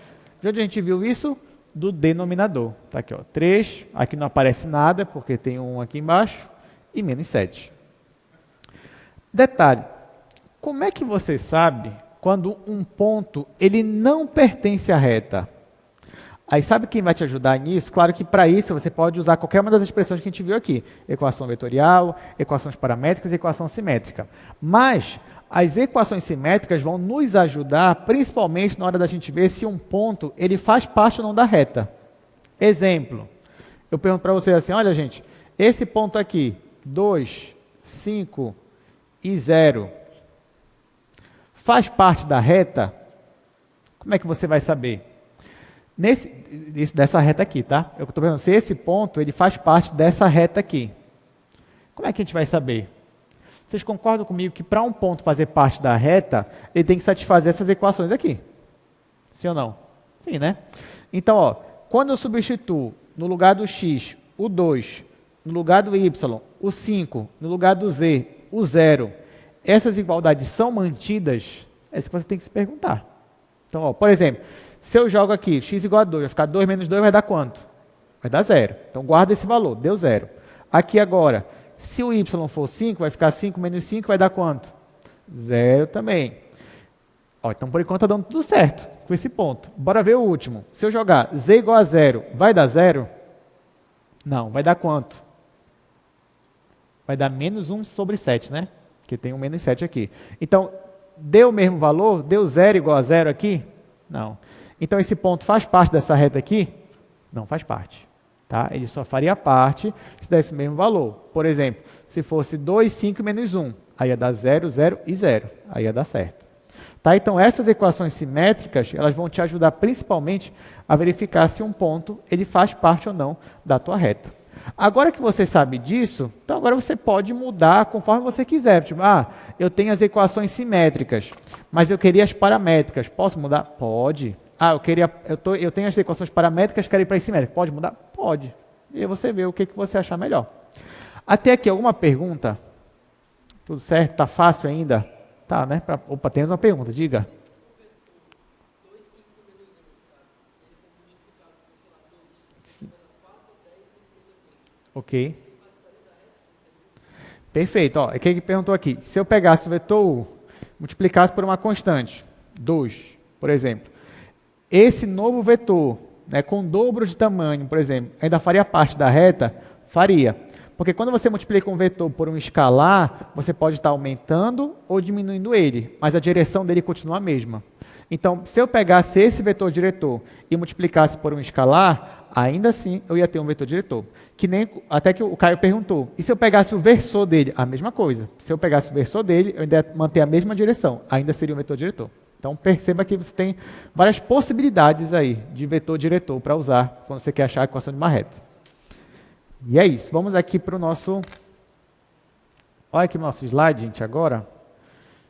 De onde a gente viu isso? Do denominador. Tá aqui, ó. 3. Aqui não aparece nada, porque tem 1 aqui embaixo. E menos 7. Detalhe. Como é que você sabe quando um ponto ele não pertence à reta? Aí sabe quem vai te ajudar nisso? Claro que para isso você pode usar qualquer uma das expressões que a gente viu aqui. Equação vetorial, equações paramétricas e equação simétrica. Mas as equações simétricas vão nos ajudar principalmente na hora da gente ver se um ponto ele faz parte ou não da reta. Exemplo, eu pergunto para vocês assim, olha gente, esse ponto aqui, 2, 5 e 0 faz parte da reta, como é que você vai saber? Dessa reta aqui, tá? Eu estou perguntando se esse ponto ele faz parte dessa reta aqui. Como é que a gente vai saber? Vocês concordam comigo que para um ponto fazer parte da reta, ele tem que satisfazer essas equações aqui? Sim ou não? Sim, né? Então, ó, quando eu substituo no lugar do x o 2, no lugar do y o 5, no lugar do z o 0, essas igualdades são mantidas? É isso que você tem que se perguntar. Então, ó, por exemplo, se eu jogo aqui x igual a 2, vai ficar 2 menos 2 vai dar quanto? Vai dar 0. Então, guarda esse valor, deu 0. Aqui agora, se o y for 5, vai ficar 5 menos 5 vai dar quanto? 0 também. Ó, então, por enquanto, está dando tudo certo com esse ponto. Bora ver o último. Se eu jogar z igual a 0, vai dar 0? Não, vai dar quanto? Vai dar menos 1 sobre 7, né? Porque tem um menos 7 aqui. Então, deu o mesmo valor? Deu 0 igual a 0 aqui? Não. Então, esse ponto faz parte dessa reta aqui? Não faz parte. Tá? Ele só faria parte se desse o mesmo valor. Por exemplo, se fosse 2, 5 menos 1, aí ia dar 0, 0 e 0. Aí ia dar certo. Tá? Então, essas equações simétricas, elas vão te ajudar principalmente a verificar se um ponto ele faz parte ou não da tua reta. Agora que você sabe disso, então agora você pode mudar conforme você quiser. Tipo, eu tenho as equações simétricas, mas eu queria as paramétricas. Posso mudar? Pode. Eu tenho as equações paramétricas, quero ir para as simétricas. Pode mudar? Pode. E aí você vê o que você achar melhor. Até aqui, alguma pergunta? Tudo certo? Está fácil ainda? Tá, né? Opa, temos uma pergunta, diga. Ok. Perfeito. Ó, quem perguntou aqui? Se eu pegasse o vetor U, multiplicasse por uma constante, 2, por exemplo, esse novo vetor, né, com dobro de tamanho, por exemplo, ainda faria parte da reta? Faria. Porque quando você multiplica um vetor por um escalar, você pode estar aumentando ou diminuindo ele, mas a direção dele continua a mesma. Então, se eu pegasse esse vetor diretor e multiplicasse por um escalar, ainda assim eu ia ter um vetor diretor. Que nem, até que o Caio perguntou, e se eu pegasse o versor dele? A mesma coisa. Se eu pegasse o versor dele, eu ainda ia manter a mesma direção, ainda seria um vetor diretor. Então, perceba que você tem várias possibilidades aí de vetor diretor para usar quando você quer achar a equação de uma reta. E é isso. Vamos aqui para o nosso... Olha aqui o nosso slide, gente, agora.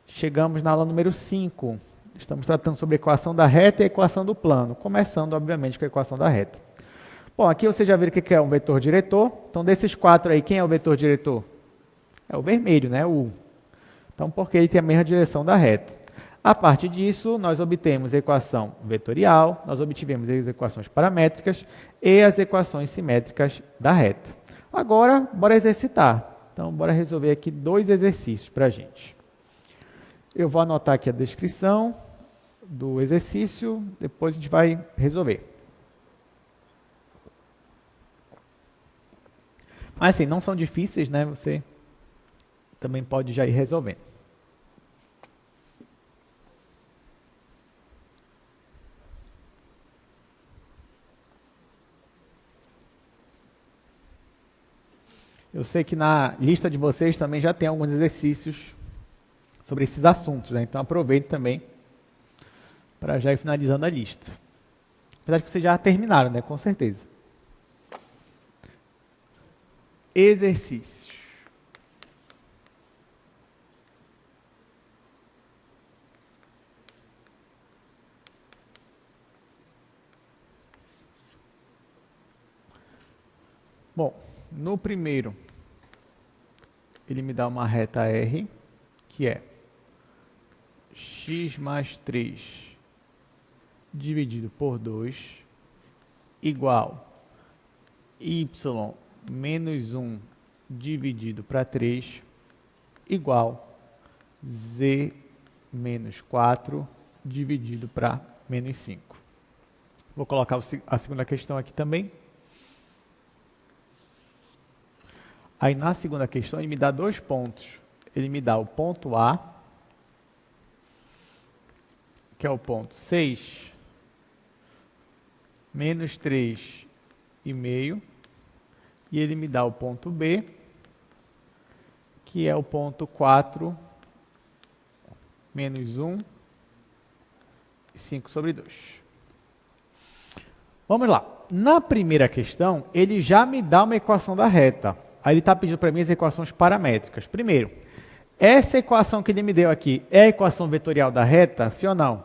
Chegamos na aula número 5. Estamos tratando sobre a equação da reta e a equação do plano, começando, obviamente, com a equação da reta. Bom, aqui você já viu o que é um vetor diretor. Então, desses 4 aí, quem é o vetor diretor? É o vermelho, né? O U. Então, porque ele tem a mesma direção da reta. A partir disso, nós obtemos a equação vetorial, nós obtivemos as equações paramétricas e as equações simétricas da reta. Agora, bora exercitar. Então, bora resolver aqui 2 exercícios para a gente. Eu vou anotar aqui a descrição do exercício, depois a gente vai resolver. Mas assim, não são difíceis, né? Você também pode já ir resolvendo. Eu sei que na lista de vocês também já tem alguns exercícios sobre esses assuntos, né? Então aproveite também para já ir finalizando a lista. Apesar de que vocês já terminaram, né? Com certeza. Exercícios. Bom, no primeiro, ele me dá uma reta R, que é x mais 3 dividido por 2 igual y menos 1 dividido para 3 igual z menos 4 dividido para menos 5. Vou colocar a segunda questão aqui também. Aí na segunda questão ele me dá 2 pontos. Ele me dá o ponto A, que é o ponto 6, menos 3,5, e ele me dá o ponto B, que é o ponto 4 menos 1, 5 sobre 2. Vamos lá. Na primeira questão, ele já me dá uma equação da reta. Aí ele está pedindo para mim as equações paramétricas. Primeiro, essa equação que ele me deu aqui é a equação vetorial da reta, sim ou não?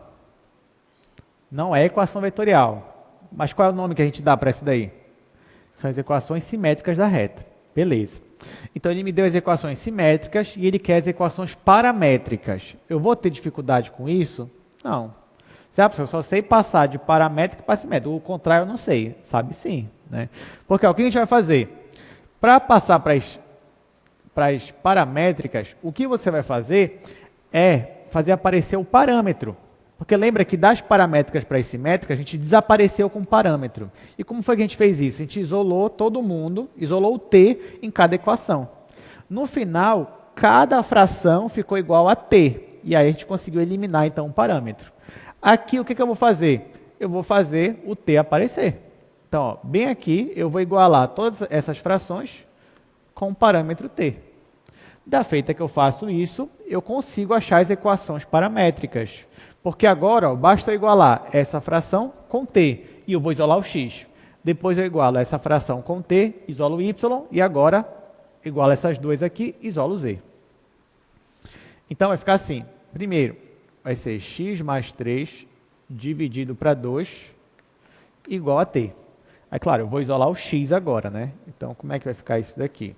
Não é equação vetorial. Mas qual é o nome que a gente dá para essa daí? São as equações simétricas da reta. Beleza. Então, ele me deu as equações simétricas e ele quer as equações paramétricas. Eu vou ter dificuldade com isso? Não. Eu só sei passar de paramétrica para simétrica. O contrário eu não sei. Sabe sim. Né? Porque o que a gente vai fazer? Para passar para as paramétricas, o que você vai fazer é fazer aparecer o parâmetro. Porque lembra que das paramétricas para as simétricas, a gente desapareceu com o parâmetro. E como foi que a gente fez isso? A gente isolou todo mundo, isolou o t em cada equação. No final, cada fração ficou igual a t. E aí a gente conseguiu eliminar, então, o parâmetro. Aqui, o que eu vou fazer? Eu vou fazer o t aparecer. Então, ó, bem aqui, eu vou igualar todas essas frações com o parâmetro t. Da feita que eu faço isso, eu consigo achar as equações paramétricas. Porque agora, ó, basta eu igualar essa fração com t, e eu vou isolar o x. Depois eu igualo essa fração com t, isolo o y, e agora igualo essas duas aqui, isolo o z. Então, vai ficar assim. Primeiro, vai ser x mais 3 dividido para 2 igual a t. Aí, claro, eu vou isolar o x agora, né? Então, como é que vai ficar isso daqui?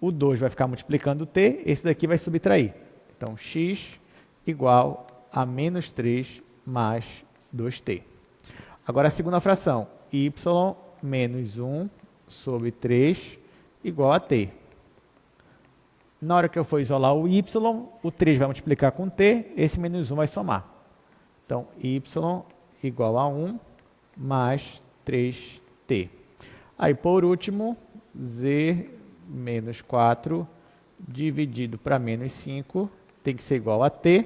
O 2 vai ficar multiplicando o t, esse daqui vai subtrair. Então, x igual a menos 3 mais 2t. Agora, a segunda fração, y menos 1 sobre 3 igual a t. Na hora que eu for isolar o y, o 3 vai multiplicar com t, esse menos 1 vai somar. Então, y igual a 1 mais 3t. Aí, por último, z menos 4 dividido para menos 5 tem que ser igual a t.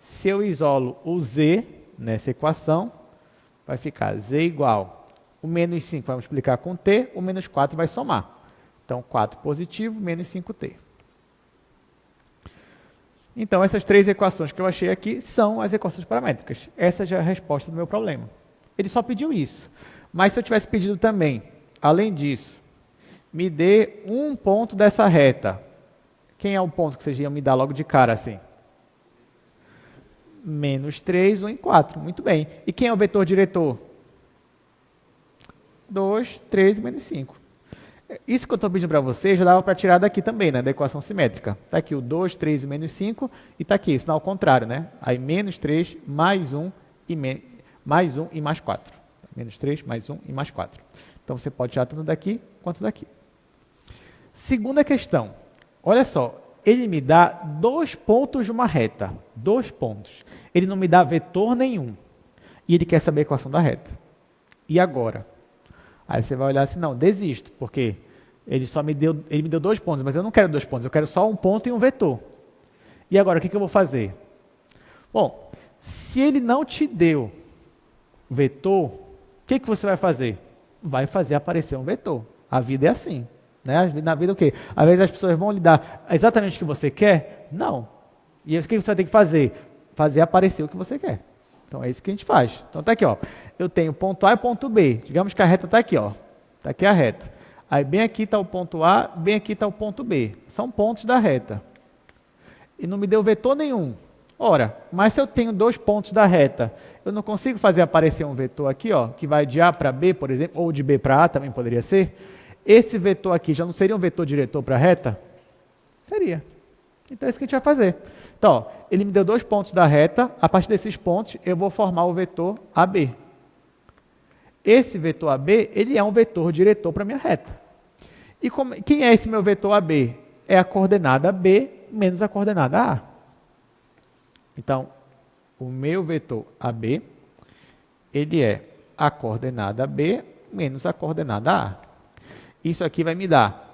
Se eu isolo o z nessa equação, vai ficar z igual, o menos 5 vai multiplicar com t, o menos 4 vai somar. Então, 4 positivo, menos 5t. Então, essas três equações que eu achei aqui são as equações paramétricas. Essa já é a resposta do meu problema. Ele só pediu isso. Mas se eu tivesse pedido também, além disso, me dê um ponto dessa reta. Quem é o ponto que vocês iam me dar logo de cara assim? Menos 3, 1 e 4. Muito bem. E quem é o vetor diretor? 2, 3 e menos 5. Isso que eu estou pedindo para vocês já dava para tirar daqui também, né, da equação simétrica. Está aqui o 2, 3 e menos 5 e está aqui, sinal contrário, né? Aí menos 3, mais 1 e mais 4. Menos 3, mais 1 e mais 4. Então, você pode tirar tanto daqui quanto daqui. Segunda questão. Olha só, ele me dá 2 pontos de uma reta. 2 pontos. Ele não me dá vetor nenhum. E ele quer saber a equação da reta. E agora? Aí você vai olhar assim, não, desisto, porque ele me deu 2 pontos, mas eu não quero 2 pontos, eu quero só um ponto e um vetor. E agora, o que eu vou fazer? Bom, se ele não te deu vetor, o que você vai fazer? Vai fazer aparecer um vetor. A vida é assim. Né? Na vida o quê? Às vezes as pessoas vão lhe dar exatamente o que você quer? Não. E aí, o que você vai ter que fazer? Fazer aparecer o que você quer. Então, é isso que a gente faz. Então, tá aqui, ó. Eu tenho ponto A e ponto B. Digamos que a reta está aqui, ó. Está aqui a reta. Aí, bem aqui está o ponto A, bem aqui está o ponto B. São pontos da reta. E não me deu vetor nenhum. Ora, mas se eu tenho 2 pontos da reta, eu não consigo fazer aparecer um vetor aqui, ó, que vai de A para B, por exemplo, ou de B para A também poderia ser. Esse vetor aqui já não seria um vetor diretor para a reta? Seria. Então, é isso que a gente vai fazer. Então, ó, ele me deu 2 pontos da reta, a partir desses pontos eu vou formar o vetor AB. Esse vetor AB, ele é um vetor diretor para a minha reta. E quem é esse meu vetor AB? É a coordenada B menos a coordenada A. Então, o meu vetor AB, ele é a coordenada B menos a coordenada A. Isso aqui vai me dar.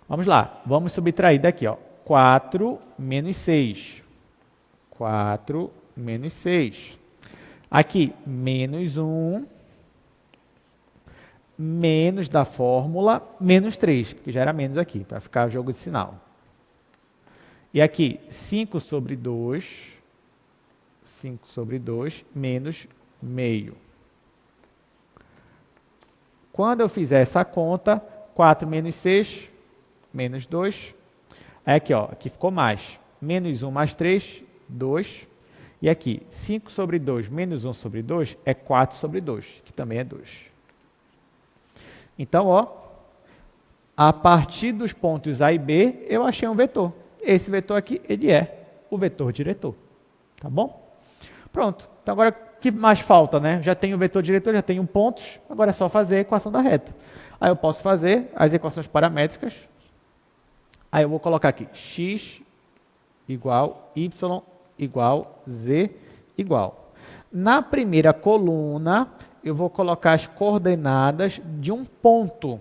Vamos lá, vamos subtrair daqui, ó. 4 menos 6. 4 menos 6. Aqui, menos 1, menos da fórmula, menos 3, porque já era menos aqui, para ficar o jogo de sinal. E aqui, 5 sobre 2 menos meio. Quando eu fizer essa conta, 4 menos 6, menos 2. Aí aqui, ó, aqui ficou mais. Menos 1 mais 3, 2. E aqui, 5 sobre 2 menos 1 sobre 2 é 4 sobre 2, que também é 2. Então, ó, a partir dos pontos A e B, eu achei um vetor. Esse vetor aqui, ele é o vetor diretor. Tá bom? Pronto. Então, agora, o que mais falta, né? Já tenho o vetor diretor, já tenho pontos, agora é só fazer a equação da reta. Aí eu posso fazer as equações paramétricas. Aí eu vou colocar aqui x igual y igual z igual. Na primeira coluna, eu vou colocar as coordenadas de um ponto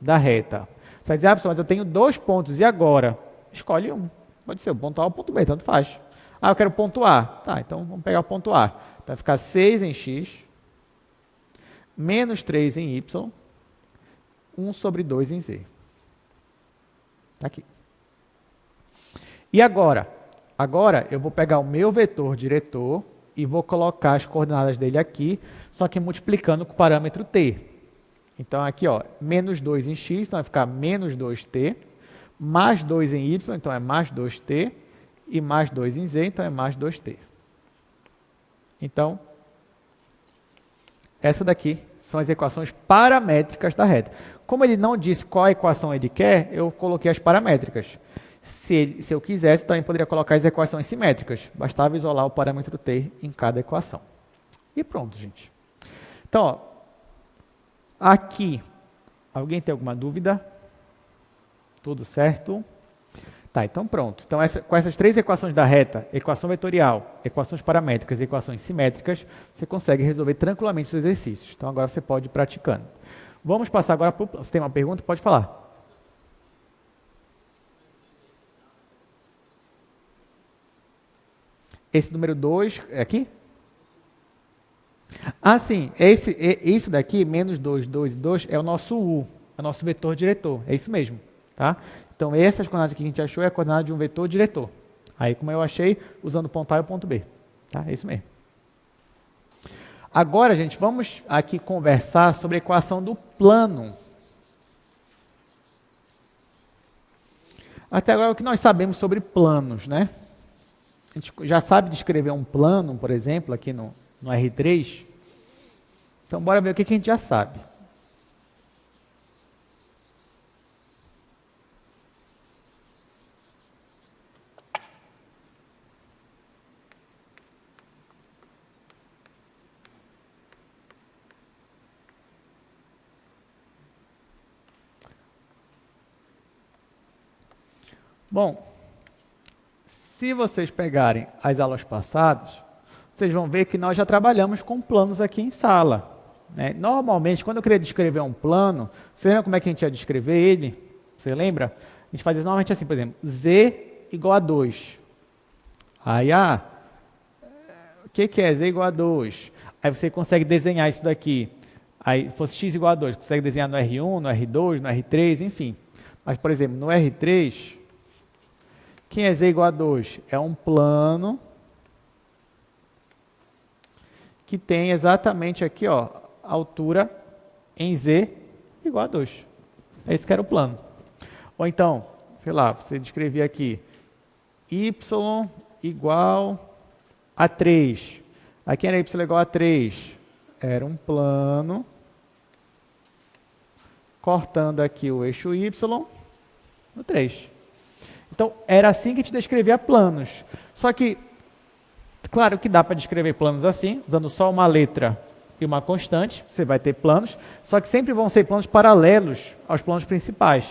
da reta. Você vai dizer, ah, pessoal, mas eu tenho 2 pontos, e agora? Escolhe um. Pode ser o ponto A ou o ponto B, tanto faz. Ah, eu quero o ponto A. Tá, então vamos pegar o ponto A. Então vai ficar 6 em x, menos 3 em y, 1 sobre 2 em z. Está aqui. E agora? Agora eu vou pegar o meu vetor diretor e vou colocar as coordenadas dele aqui, só que multiplicando com o parâmetro t. Então aqui, ó, menos 2 em x, então vai ficar menos 2t, mais 2 em y, então é mais 2t, e mais 2 em z, então é mais 2t. Então, essa daqui são as equações paramétricas da reta. Como ele não disse qual equação ele quer, eu coloquei as paramétricas. Se eu quisesse, também poderia colocar as equações simétricas. Bastava isolar o parâmetro t em cada equação. E pronto, gente. Então, ó, aqui, alguém tem alguma dúvida? Tudo certo? Tá, então pronto. Então, com essas 3 equações da reta, equação vetorial, equações paramétricas e equações simétricas, você consegue resolver tranquilamente os exercícios. Então, agora você pode ir praticando. Vamos passar agora para o plano. Você tem uma pergunta? Pode falar. Esse número 2 é aqui? Ah, sim. Isso daqui, menos 2, 2 e 2, é o nosso U, é o nosso vetor diretor. É isso mesmo. Tá? Então, essas coordenadas que a gente achou é a coordenada de um vetor diretor. Aí, como eu achei, usando o ponto A e o ponto B. Tá? É isso mesmo. Agora, gente, vamos aqui conversar sobre a equação do plano. Até agora, o que nós sabemos sobre planos, né? A gente já sabe descrever um plano, por exemplo, aqui no R3. Então, bora ver o que a gente já sabe. Bom, se vocês pegarem as aulas passadas, vocês vão ver que nós já trabalhamos com planos aqui em sala. Né? Normalmente, quando eu queria descrever um plano, você lembra como é que a gente ia descrever ele? Você lembra? A gente fazia normalmente assim, por exemplo, z igual a 2. Aí, o que é z igual a 2? Aí você consegue desenhar isso daqui. Aí, fosse x igual a 2, consegue desenhar no R1, no R2, no R3, enfim. Mas, por exemplo, no R3... quem é z igual a 2? É um plano que tem exatamente aqui, ó, altura em z igual a 2. É esse que era o plano. Ou então, sei lá, você descrevia aqui y igual a 3. Aqui era y igual a 3. Era um plano cortando aqui o eixo y no 3. Então, era assim que a gente descrevia planos. Só que, claro que dá para descrever planos assim, usando só uma letra e uma constante, você vai ter planos, só que sempre vão ser planos paralelos aos planos principais.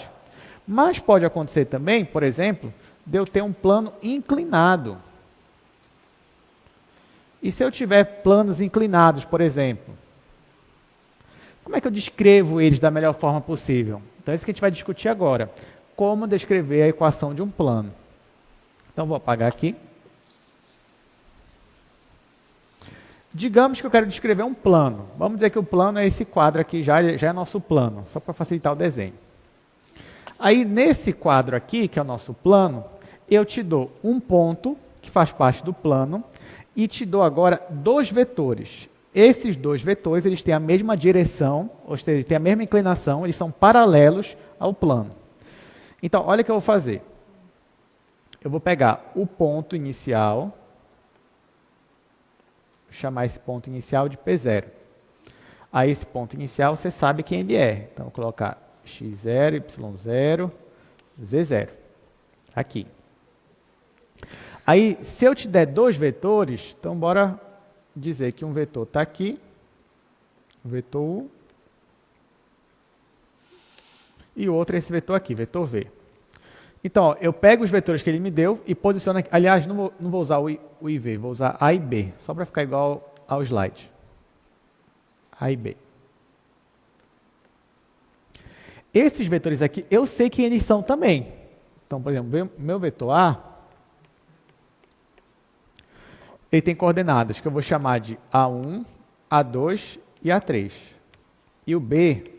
Mas pode acontecer também, por exemplo, de eu ter um plano inclinado. E se eu tiver planos inclinados, por exemplo, como é que eu descrevo eles da melhor forma possível? Então, é isso que a gente vai discutir agora. Como descrever a equação de um plano. Então, vou apagar aqui. Digamos que eu quero descrever um plano. Vamos dizer que o plano é esse quadro aqui, já é nosso plano, só para facilitar o desenho. Aí, nesse quadro aqui, que é o nosso plano, eu te dou um ponto, que faz parte do plano, e te dou agora dois vetores. Esses dois vetores, eles têm a mesma direção, ou seja, têm a mesma inclinação, eles são paralelos ao plano. Então, olha o que eu vou fazer. Eu vou pegar o ponto inicial, vou chamar esse ponto inicial de P0. Aí, esse ponto inicial, você sabe quem ele é. Então, eu vou colocar x0, y0, z0. Aqui. Aí, se eu te der dois vetores, então, bora dizer que um vetor está aqui, o vetor U, e o outro é esse vetor aqui, vetor V. Então, ó, eu pego os vetores que ele me deu e posiciono aqui. Aliás, não vou usar o I e V, vou usar A e B, só para ficar igual ao slide. A e B. Esses vetores aqui, eu sei quem eles são também. Então, por exemplo, meu vetor A, ele tem coordenadas que eu vou chamar de A1, A2 e A3. E o B,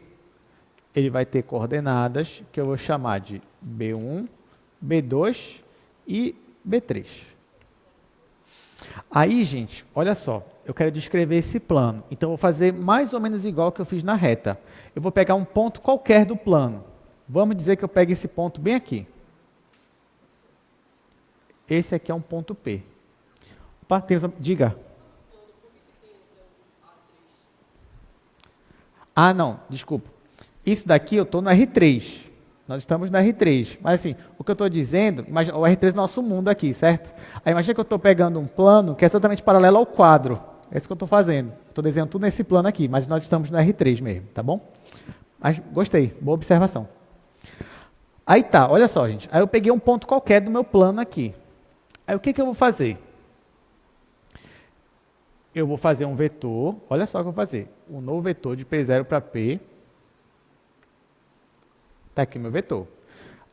ele vai ter coordenadas que eu vou chamar de B1, B2 e B3. Aí, gente, olha só, eu quero descrever esse plano. Então, eu vou fazer mais ou menos igual que eu fiz na reta. Eu vou pegar um ponto qualquer do plano. Vamos dizer que eu pegue esse ponto bem aqui. Esse aqui é um ponto P. Opa, diga. Ah, não, desculpa. Isso daqui eu estou no R3. Nós estamos no R3. Mas assim, o que eu estou dizendo, imagina, o R3 é o nosso mundo aqui, certo? Aí imagina que eu estou pegando um plano que é exatamente paralelo ao quadro. É isso que eu estou fazendo. Estou desenhando tudo nesse plano aqui, mas nós estamos no R3 mesmo, tá bom? Mas gostei, boa observação. Aí tá, olha só, gente. Aí eu peguei um ponto qualquer do meu plano aqui. Aí o que eu vou fazer? Eu vou fazer um vetor, olha só o que eu vou fazer. Um novo vetor de P0 para P. Está aqui o meu vetor.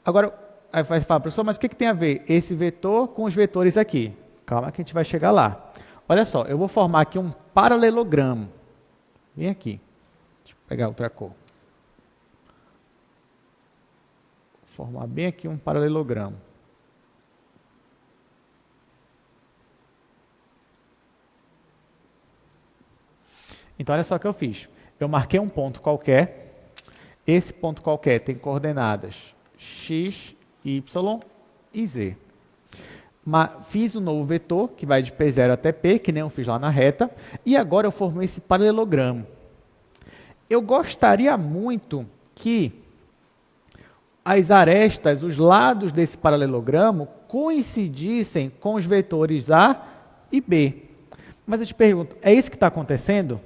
Agora, aí vai falar, professor, mas o que tem a ver esse vetor com os vetores aqui? Calma que a gente vai chegar lá. Olha só, eu vou formar aqui um paralelogramo. Vem aqui. Deixa eu pegar outra cor. Vou formar bem aqui um paralelogramo. Então, olha só o que eu fiz. Eu marquei um ponto qualquer. Esse ponto qualquer tem coordenadas x, y e z. Fiz um novo vetor, que vai de P0 até P, que nem eu fiz lá na reta. E agora eu formei esse paralelogramo. Eu gostaria muito que as arestas, os lados desse paralelogramo, coincidissem com os vetores A e B. Mas eu te pergunto, é isso que está acontecendo?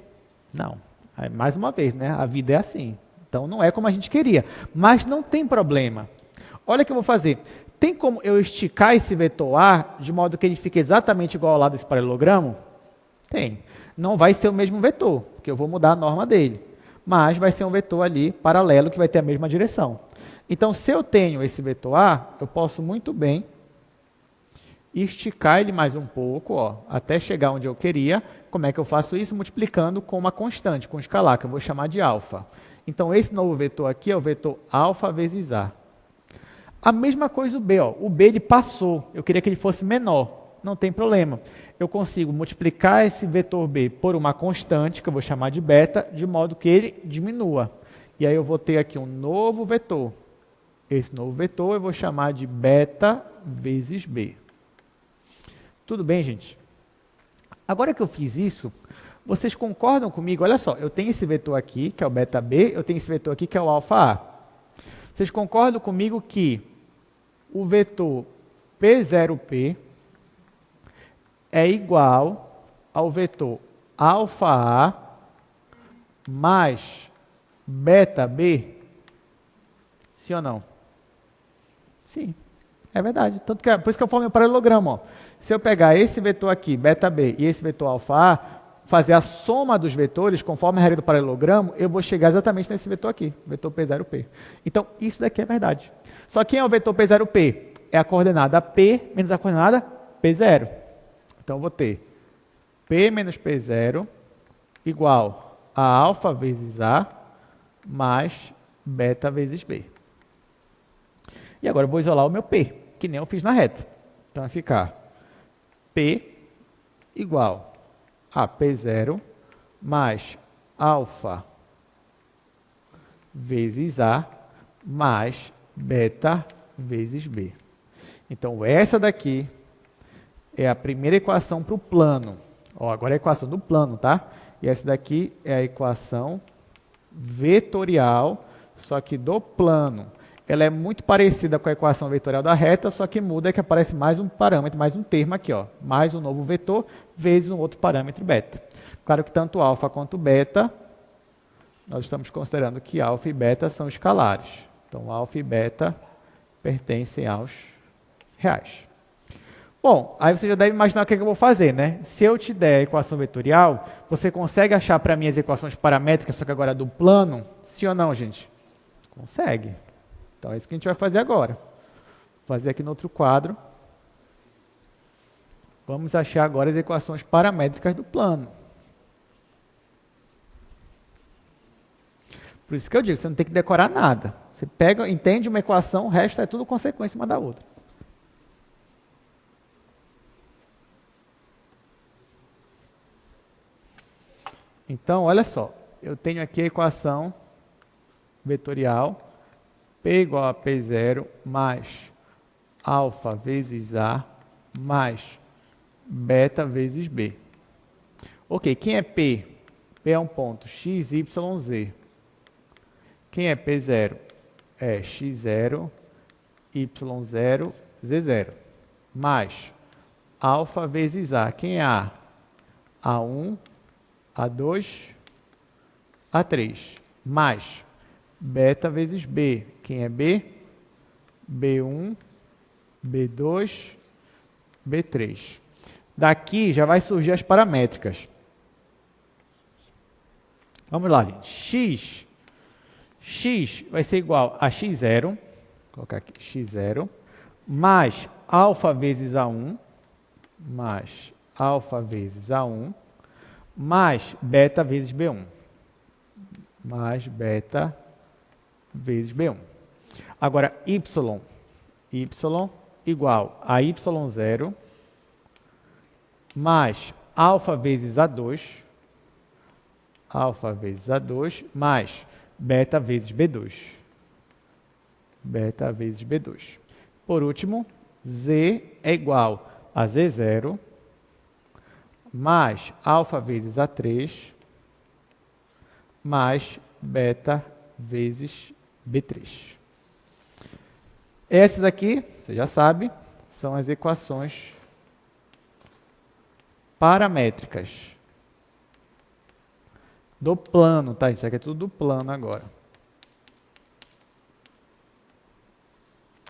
Não. Aí, mais uma vez, né? A vida é assim. Então, não é como a gente queria. Mas não tem problema. Olha o que eu vou fazer. Tem como eu esticar esse vetor A de modo que ele fique exatamente igual ao lado desse paralelogramo? Tem. Não vai ser o mesmo vetor, porque eu vou mudar a norma dele. Mas vai ser um vetor ali paralelo que vai ter a mesma direção. Então, se eu tenho esse vetor A, eu posso muito bem esticar ele mais um pouco, ó, até chegar onde eu queria. Como é que eu faço isso? Multiplicando com uma constante, com um escalar, que eu vou chamar de alfa. Então, esse novo vetor aqui é o vetor alfa vezes A. A mesma coisa o B. Ó. O B ele passou. Eu queria que ele fosse menor. Não tem problema. Eu consigo multiplicar esse vetor B por uma constante, que eu vou chamar de beta, de modo que ele diminua. E aí eu vou ter aqui um novo vetor. Esse novo vetor eu vou chamar de beta vezes B. Tudo bem, gente? Agora que eu fiz isso, vocês concordam comigo? Olha só, eu tenho esse vetor aqui, que é o beta B, eu tenho esse vetor aqui, que é o alfa A. Vocês concordam comigo que o vetor P0P é igual ao vetor alfa A mais beta B? Sim ou não? Sim, é verdade. Tanto que, por isso que eu formei o paralelogramo. Ó. Se eu pegar esse vetor aqui, beta B, e esse vetor alfa A, fazer a soma dos vetores, conforme a regra do paralelogramo, eu vou chegar exatamente nesse vetor aqui, vetor P0P. Então, isso daqui é verdade. Só que quem é o vetor P0P? É a coordenada P menos a coordenada P0. Então, eu vou ter P menos P0 igual a alfa vezes A mais beta vezes B. E agora eu vou isolar o meu P. que nem eu fiz na reta. Então, vai ficar P igual a P0 mais alfa vezes A mais beta vezes B. Então, essa daqui é a primeira equação para o plano. Ó, agora é a equação do plano, tá? E essa daqui é a equação vetorial, só que do plano. Ela é muito parecida com a equação vetorial da reta, só que muda que aparece mais um parâmetro, mais um termo aqui, ó, mais um novo vetor, vezes um outro parâmetro beta. Claro que tanto alfa quanto beta, nós estamos considerando que alfa e beta são escalares. Então, alfa e beta pertencem aos reais. Bom, aí você já deve imaginar o que eu vou fazer, né? Se eu te der a equação vetorial, você consegue achar para mim as equações paramétricas, só que agora do plano? Sim ou não, gente? Consegue. Então, é isso que a gente vai fazer agora. Vou fazer aqui no outro quadro. Vamos achar agora as equações paramétricas do plano. Por isso que eu digo, você não tem que decorar nada. Você pega, entende uma equação, o resto é tudo consequência uma da outra. Então, olha só. Eu tenho aqui a equação vetorial P igual a P0 mais alfa vezes A mais beta vezes B. Ok, quem é P? P é um ponto x, y, z. Quem é P0? É x0, y0, z0. Mais alfa vezes A. Quem é A? A1, A2, A3. Mais beta vezes B. Quem é B? B1, B2, B3. Daqui já vai surgir as paramétricas. Vamos lá, gente. X vai ser igual a x0, vou colocar aqui x0, mais alfa vezes A1, mais alfa vezes A1, mais beta vezes B1, mais beta vezes B1. Agora, y igual a y0, mais alfa vezes A2, mais beta vezes B2. Beta vezes B2. Por último, z é igual a z0, mais alfa vezes A3, mais beta vezes B3. Essas aqui, você já sabe, são as equações paramétricas do plano, tá? Isso aqui é tudo do plano agora.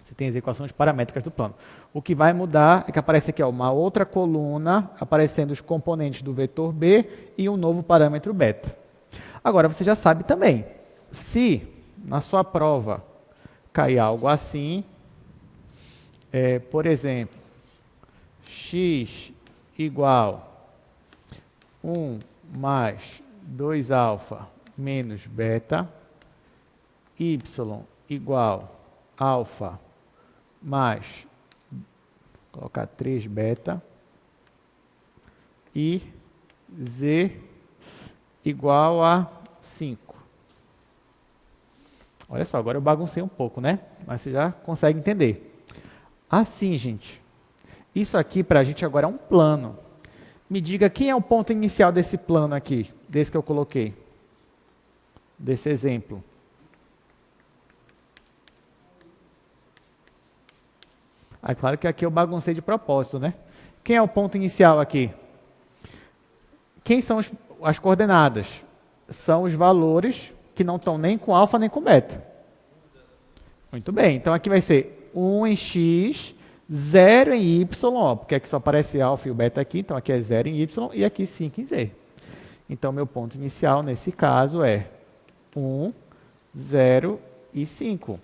Você tem as equações paramétricas do plano. O que vai mudar é que aparece aqui, ó, uma outra coluna aparecendo os componentes do vetor B e um novo parâmetro beta. Agora, você já sabe também, se na sua prova cair algo assim, por exemplo, x igual 1 mais 2 alfa menos beta, y igual alfa mais, vou colocar 3 beta, e z igual a 5. Olha só, agora eu baguncei um pouco, né? Mas você já consegue entender. Assim, gente, isso aqui para a gente agora é um plano. Me diga quem é o ponto inicial desse plano aqui, desse que eu coloquei, desse exemplo. Ah, claro que aqui eu baguncei de propósito, né? Quem é o ponto inicial aqui? Quem são as coordenadas? São os valores que não estão nem com alfa nem com beta. Muito bem, então aqui vai ser 1 em x, 0 em y, ó, porque aqui só aparece alfa e o beta aqui, então aqui é 0 em y e aqui 5 em z. Então, meu ponto inicial nesse caso é 1, 0 e 5.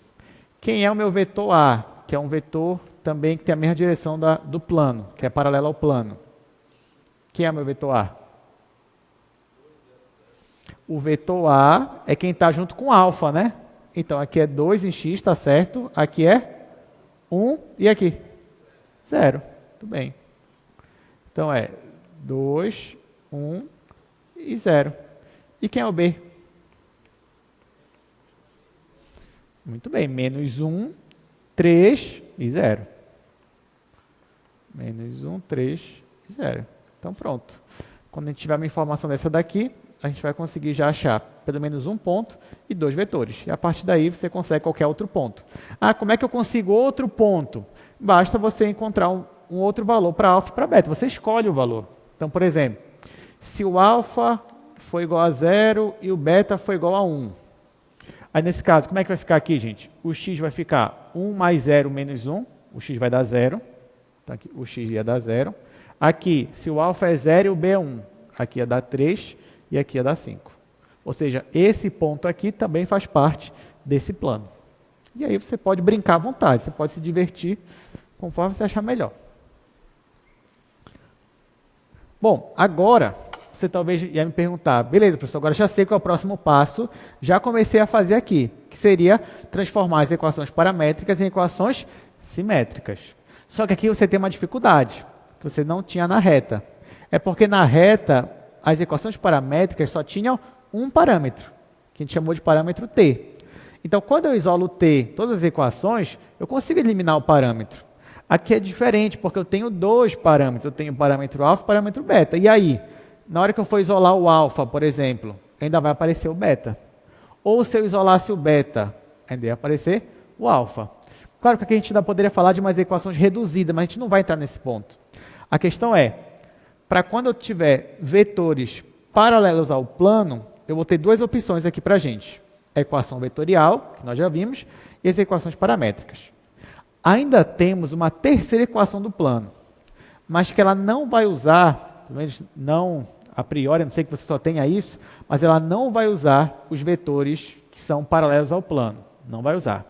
Quem é o meu vetor A? Que é um vetor também que tem a mesma direção do plano, que é paralelo ao plano. Quem é o meu vetor A? O vetor A é quem está junto com alfa, né? Então, aqui é 2 em x, tá certo? Aqui é 1 e aqui? 0. Tudo bem. Então, é 2, 1 e 0. E quem é o B? Muito bem. Menos 1, 3 e 0. Menos 1, 3 e 0. Então, pronto. Quando a gente tiver uma informação dessa daqui, a gente vai conseguir já achar pelo menos um ponto e 2 vetores. E a partir daí você consegue qualquer outro ponto. Ah, como é que eu consigo outro ponto? Basta você encontrar um outro valor para alfa e para beta. Você escolhe o valor. Então, por exemplo, se o alfa for igual a 0 e o beta for igual a 1. Aí, nesse caso, como é que vai ficar aqui, gente? O x vai ficar 1 mais 0 menos 1. O x vai dar 0. Então, aqui, o x ia dar 0. Aqui, se o alfa é 0 e o b é 1, aqui ia dar 3 e aqui ia dar 5. Ou seja, esse ponto aqui também faz parte desse plano. E aí você pode brincar à vontade, você pode se divertir conforme você achar melhor. Bom, agora você talvez ia me perguntar, beleza, professor, agora já sei qual é o próximo passo, já comecei a fazer aqui, que seria transformar as equações paramétricas em equações simétricas. Só que aqui você tem uma dificuldade, que você não tinha na reta. É porque na reta, as equações paramétricas só tinham um parâmetro, que a gente chamou de parâmetro t. Então, quando eu isolo t, todas as equações, eu consigo eliminar o parâmetro. Aqui é diferente, porque eu tenho 2 parâmetros. Eu tenho o parâmetro alfa e o parâmetro beta. E aí, na hora que eu for isolar o alfa, por exemplo, ainda vai aparecer o beta. Ou se eu isolasse o beta, ainda ia aparecer o alfa. Claro que aqui a gente ainda poderia falar de umas equações reduzidas, mas a gente não vai entrar nesse ponto. A questão é, para quando eu tiver vetores paralelos ao plano, eu vou ter 2 opções aqui para a gente. A equação vetorial, que nós já vimos, e as equações paramétricas. Ainda temos uma terceira equação do plano, mas que ela não vai usar, pelo menos não a priori, a não sei que você só tenha isso, mas ela não vai usar os vetores que são paralelos ao plano. Não vai usar.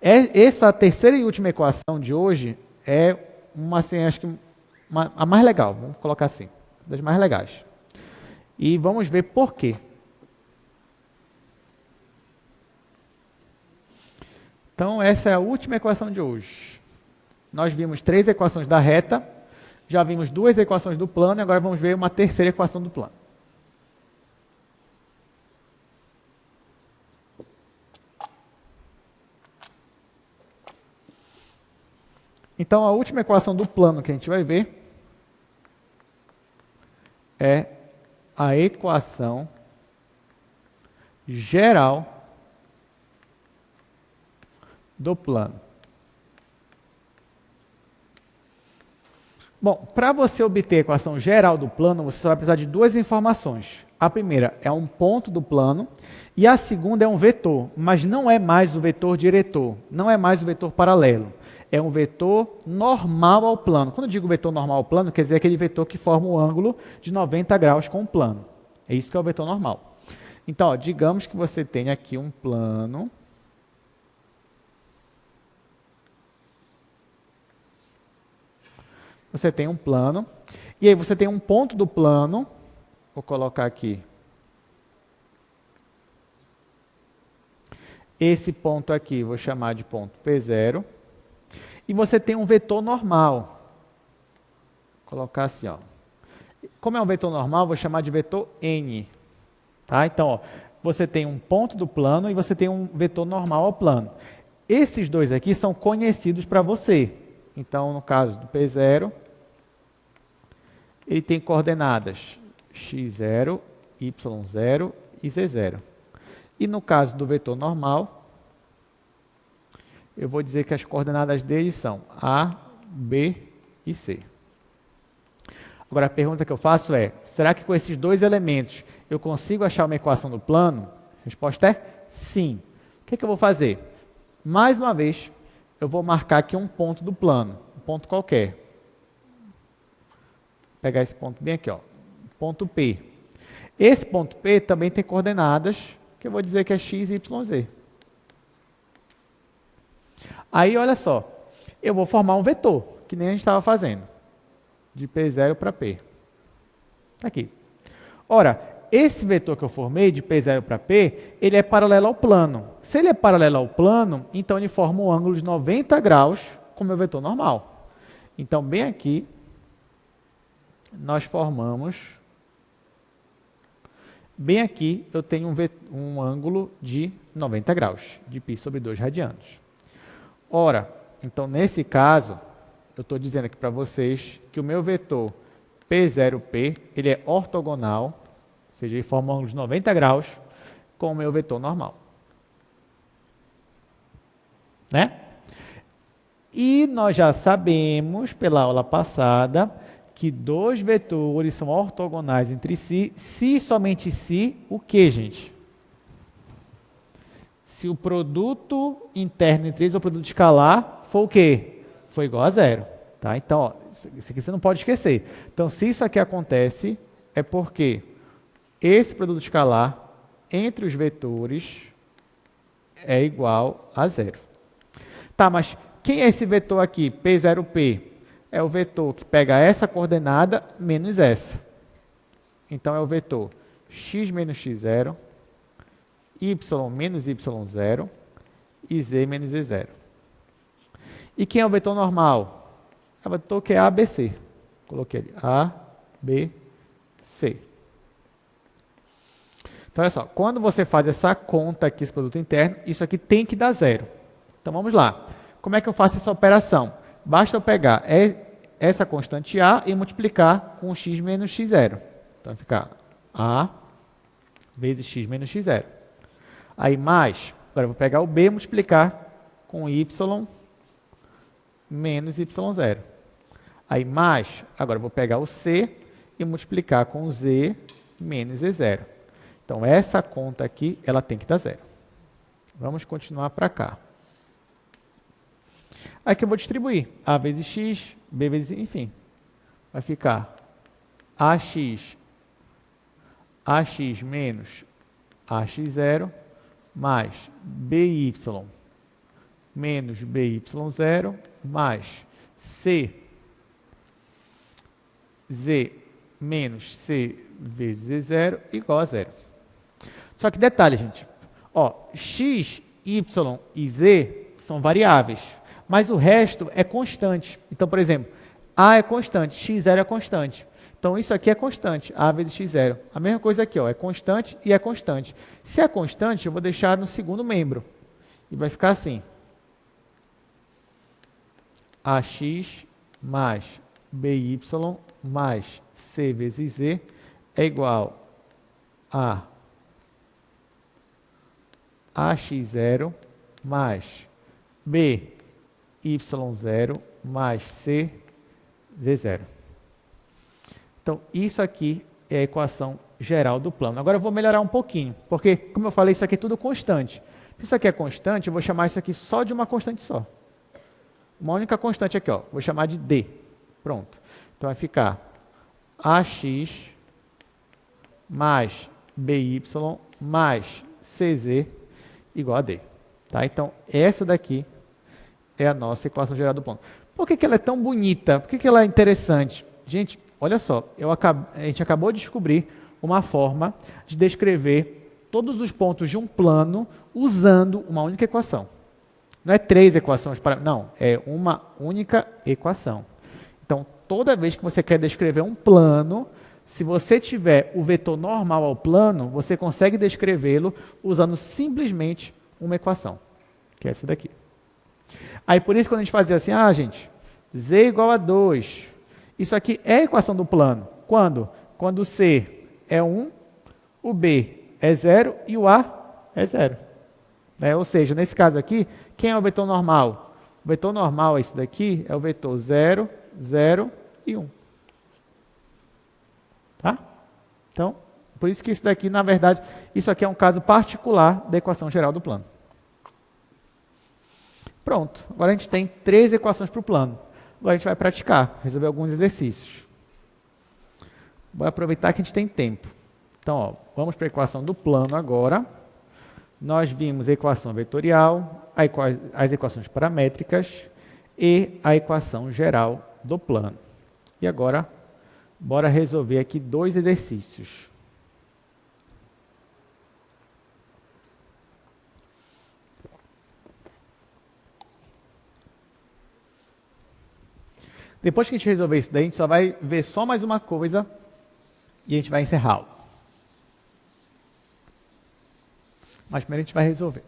Essa terceira e última equação de hoje é uma, assim, acho que a mais legal, vamos colocar assim, das mais legais. E vamos ver por quê. Então, essa é a última equação de hoje. Nós vimos 3 equações da reta, já vimos 2 equações do plano, e agora vamos ver uma terceira equação do plano. Então, a última equação do plano que a gente vai ver é a equação geral do plano. Bom, para você obter a equação geral do plano, você só vai precisar de 2 informações. A primeira é um ponto do plano e a segunda é um vetor, mas não é mais o vetor diretor, não é mais o vetor paralelo. É um vetor normal ao plano. Quando eu digo vetor normal ao plano, quer dizer aquele vetor que forma um ângulo de 90 graus com o plano. É isso que é o vetor normal. Então, ó, digamos que você tem aqui um plano. Você tem um plano, e aí você tem um ponto do plano, vou colocar aqui. Esse ponto aqui, vou chamar de ponto P0. E você tem um vetor normal. Vou colocar assim, ó. Como é um vetor normal, vou chamar de vetor N. Tá? Então, ó, você tem um ponto do plano e você tem um vetor normal ao plano. Esses dois aqui são conhecidos para você. Então, no caso do P0, ele tem coordenadas x0, y0 e z0. E no caso do vetor normal, eu vou dizer que as coordenadas dele são A, B e C. Agora, a pergunta que eu faço é, será que com esses 2 elementos eu consigo achar uma equação do plano? A resposta é sim. O que é que eu vou fazer? Mais uma vez, eu vou marcar aqui um ponto do plano, um ponto qualquer. Vou pegar esse ponto bem aqui, ó, ponto P. Esse ponto P também tem coordenadas, que eu vou dizer que é x, y, z. Aí, olha só, eu vou formar um vetor, que nem a gente estava fazendo, de P0 para P. Tá aqui. Ora, esse vetor que eu formei, de P0 para P, ele é paralelo ao plano. Se ele é paralelo ao plano, então ele forma um ângulo de 90 graus com o meu vetor normal. Então, bem aqui, nós formamos... Bem aqui, eu tenho um ângulo de 90 graus, de π sobre 2 radianos. Ora, então, nesse caso, eu estou dizendo aqui para vocês que o meu vetor P0P, ele é ortogonal, ou seja, ele forma um ângulo de 90 graus com o meu vetor normal. Né? E nós já sabemos, pela aula passada, que dois vetores são ortogonais entre si, se e somente se, o que, gente? Se o produto interno entre eles, ou produto escalar, for o quê? For igual a zero. Tá? Então, ó, isso aqui você não pode esquecer. Então, se isso aqui acontece, é porque esse produto escalar entre os vetores é igual a zero. Tá, mas quem é esse vetor aqui, P0P? É o vetor que pega essa coordenada menos essa. Então, é o vetor x menos x0, y menos y0 e z menos z0. E quem é o vetor normal? É o vetor que é ABC. Coloquei ali, A, B, C. Então, olha só, quando você faz essa conta aqui, esse produto interno, isso aqui tem que dar zero. Então, vamos lá. Como é que eu faço essa operação? Basta eu pegar essa constante A e multiplicar com x menos x0. Então, vai ficar A vezes x menos x0. Aí, mais, agora eu vou pegar o B e multiplicar com y menos y0. Aí, mais, agora eu vou pegar o C e multiplicar com z menos z0. Então, essa conta aqui, ela tem que dar zero. Vamos continuar para cá. Aqui eu vou distribuir A vezes x, B vezes, enfim. Vai ficar AX menos AX0 mais BY menos BY0 mais CZ menos C vezes Z0 igual a zero. Só que detalhe, gente. Ó, x, y e z são variáveis, mas o resto é constante. Então, por exemplo, A é constante, x0 é constante. Então, isso aqui é constante, A vezes x0. A mesma coisa aqui, ó, é constante e é constante. Se é constante, eu vou deixar no segundo membro. E vai ficar assim. AX mais BY mais C vezes Z é igual a AX0 mais BY0 mais CZ0. Então, isso aqui é a equação geral do plano. Agora eu vou melhorar um pouquinho, porque, como eu falei, isso aqui é tudo constante. Se isso aqui é constante, eu vou chamar isso aqui só de uma constante só. Uma única constante aqui, ó. Vou chamar de D. Pronto. Então, vai ficar AX mais BY mais CZ igual a D. Tá? Então, essa daqui é a nossa equação geral do plano. Por que ela é tão bonita? Por que ela é interessante? Gente, olha só, a gente acabou de descobrir uma forma de descrever todos os pontos de um plano usando uma única equação. Não é 3 equações para... Não, é uma única equação. Então, toda vez que você quer descrever um plano, se você tiver o vetor normal ao plano, você consegue descrevê-lo usando simplesmente uma equação, que é essa daqui. Aí, por isso, quando a gente fazia assim, gente, z igual a 2. Isso aqui é a equação do plano. Quando? Quando o C é 1, o B é 0 e o A é 0. Ou seja, nesse caso aqui, quem é o vetor normal? O vetor normal, esse daqui, é o vetor 0, 0 e 1. Tá? Então, por isso que isso daqui, na verdade, isso aqui é um caso particular da equação geral do plano. Pronto. Agora a gente tem 3 equações para o plano. Agora a gente vai praticar, resolver alguns exercícios. Vou aproveitar que a gente tem tempo. Então, ó, vamos para a equação do plano agora. Nós vimos a equação vetorial, as equações paramétricas e a equação geral do plano. E agora, bora resolver aqui 2 exercícios. Depois que a gente resolver isso daí, a gente só vai ver só mais uma coisa e a gente vai encerrar. Mas primeiro a gente vai resolver.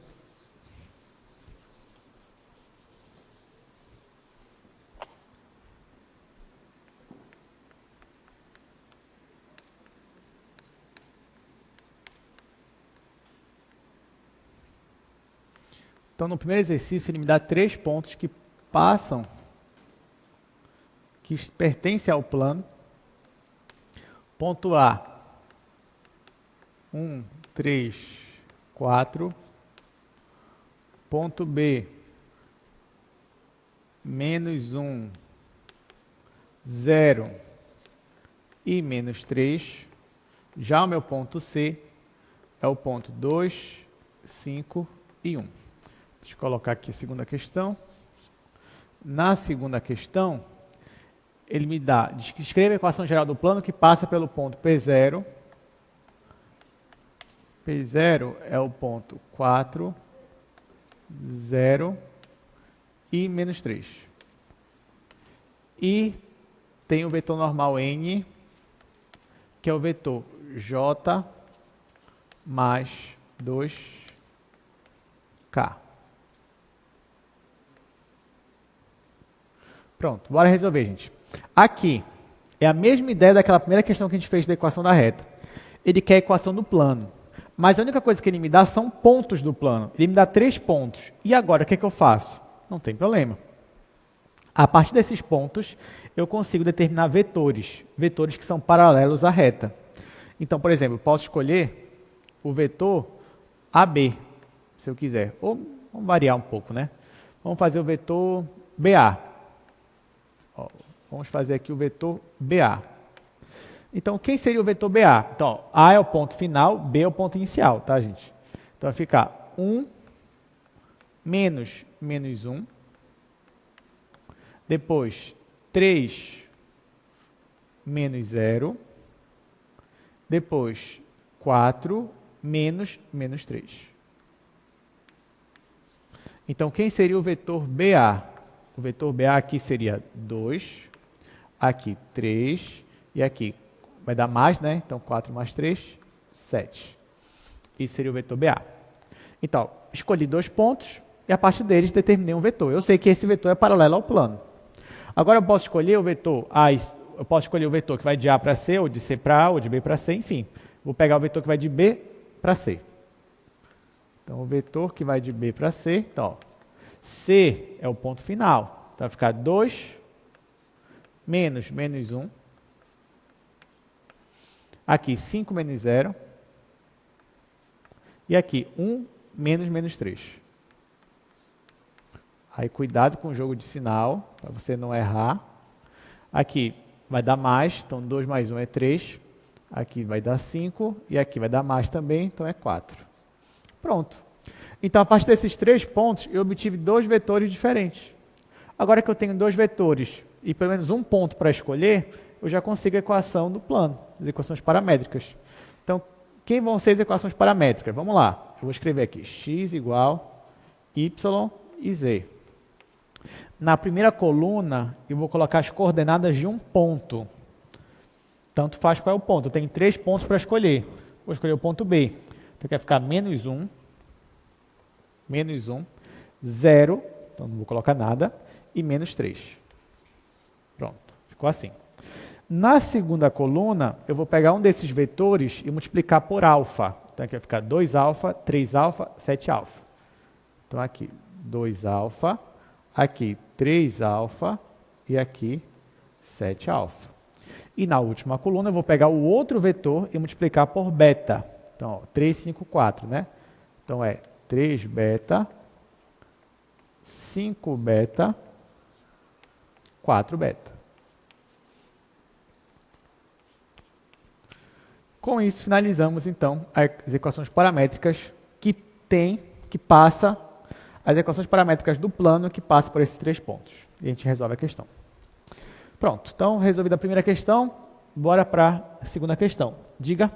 Então, no primeiro exercício, ele me dá 3 pontos que passam, que pertencem ao plano. Ponto A, 1, 3, 4. Ponto B, menos 1, 0 e menos 3. Já o meu ponto C é o ponto 2, 5 e 1. Deixa eu colocar aqui a segunda questão. Na segunda questão, ele me dá, escreva a equação geral do plano que passa pelo ponto P0. P0 é o ponto 4, 0 e menos 3. E tem o vetor normal N, que é o vetor J mais 2K. Pronto, bora resolver, gente. Aqui é a mesma ideia daquela primeira questão que a gente fez da equação da reta. Ele quer a equação do plano. Mas a única coisa que ele me dá são pontos do plano. Ele me dá 3 pontos. E agora, o que é que eu faço? Não tem problema. A partir desses pontos, eu consigo determinar vetores. Vetores que são paralelos à reta. Então, por exemplo, eu posso escolher o vetor AB, se eu quiser. Ou vamos variar um pouco, né? Vamos fazer o vetor BA. Ó, vamos fazer aqui o vetor BA. Então, quem seria o vetor BA? Então, A é o ponto final, B é o ponto inicial, tá, gente? Então, vai ficar 1 menos menos 1. Depois, 3 menos 0. Depois, 4 menos menos 3. Então, quem seria o vetor BA? O vetor BA aqui seria 2, aqui 3, e aqui vai dar mais, né? Então, 4 mais 3, 7. Isso seria o vetor BA. Então, escolhi 2 pontos e a partir deles determinei um vetor. Eu sei que esse vetor é paralelo ao plano. Agora eu posso escolher o vetor eu posso escolher o vetor que vai de A para C, ou de C para A, ou de B para C, enfim. Vou pegar o vetor que vai de B para C. Então, o vetor que vai de B para C, então, ó, C é o ponto final. Então, vai ficar 2 menos menos 1. Aqui, 5 menos 0. E aqui, 1 menos menos 3. Aí, cuidado com o jogo de sinal, para você não errar. Aqui vai dar mais, então 2 mais 1 é 3. Aqui vai dar 5. E aqui vai dar mais também, então é 4. Pronto. Então, a partir desses 3 pontos, eu obtive 2 vetores diferentes. Agora que eu tenho 2 vetores e pelo menos um ponto para escolher, eu já consigo a equação do plano, as equações paramétricas. Então, quem vão ser as equações paramétricas? Vamos lá. Eu vou escrever aqui x igual y e z. Na primeira coluna, eu vou colocar as coordenadas de um ponto. Tanto faz qual é o ponto. Eu tenho 3 pontos para escolher. Vou escolher o ponto B. Então, vai ficar menos 1, 0, então não vou colocar nada, e menos 3. Pronto, ficou assim. Na segunda coluna, eu vou pegar um desses vetores e multiplicar por alfa. Então, aqui vai ficar 2α, 3α, 7α. Então, aqui, 2α, aqui, 3α e aqui, 7α. E na última coluna, eu vou pegar o outro vetor e multiplicar por beta. Então, ó, 3, 5, 4, né? Então, é 3 beta, 5 beta, 4 beta. Com isso, finalizamos, então, as equações paramétricas que passa, as equações paramétricas do plano que passa por esses 3 pontos. E a gente resolve a questão. Pronto, então, resolvida a primeira questão, bora para a segunda questão. Diga.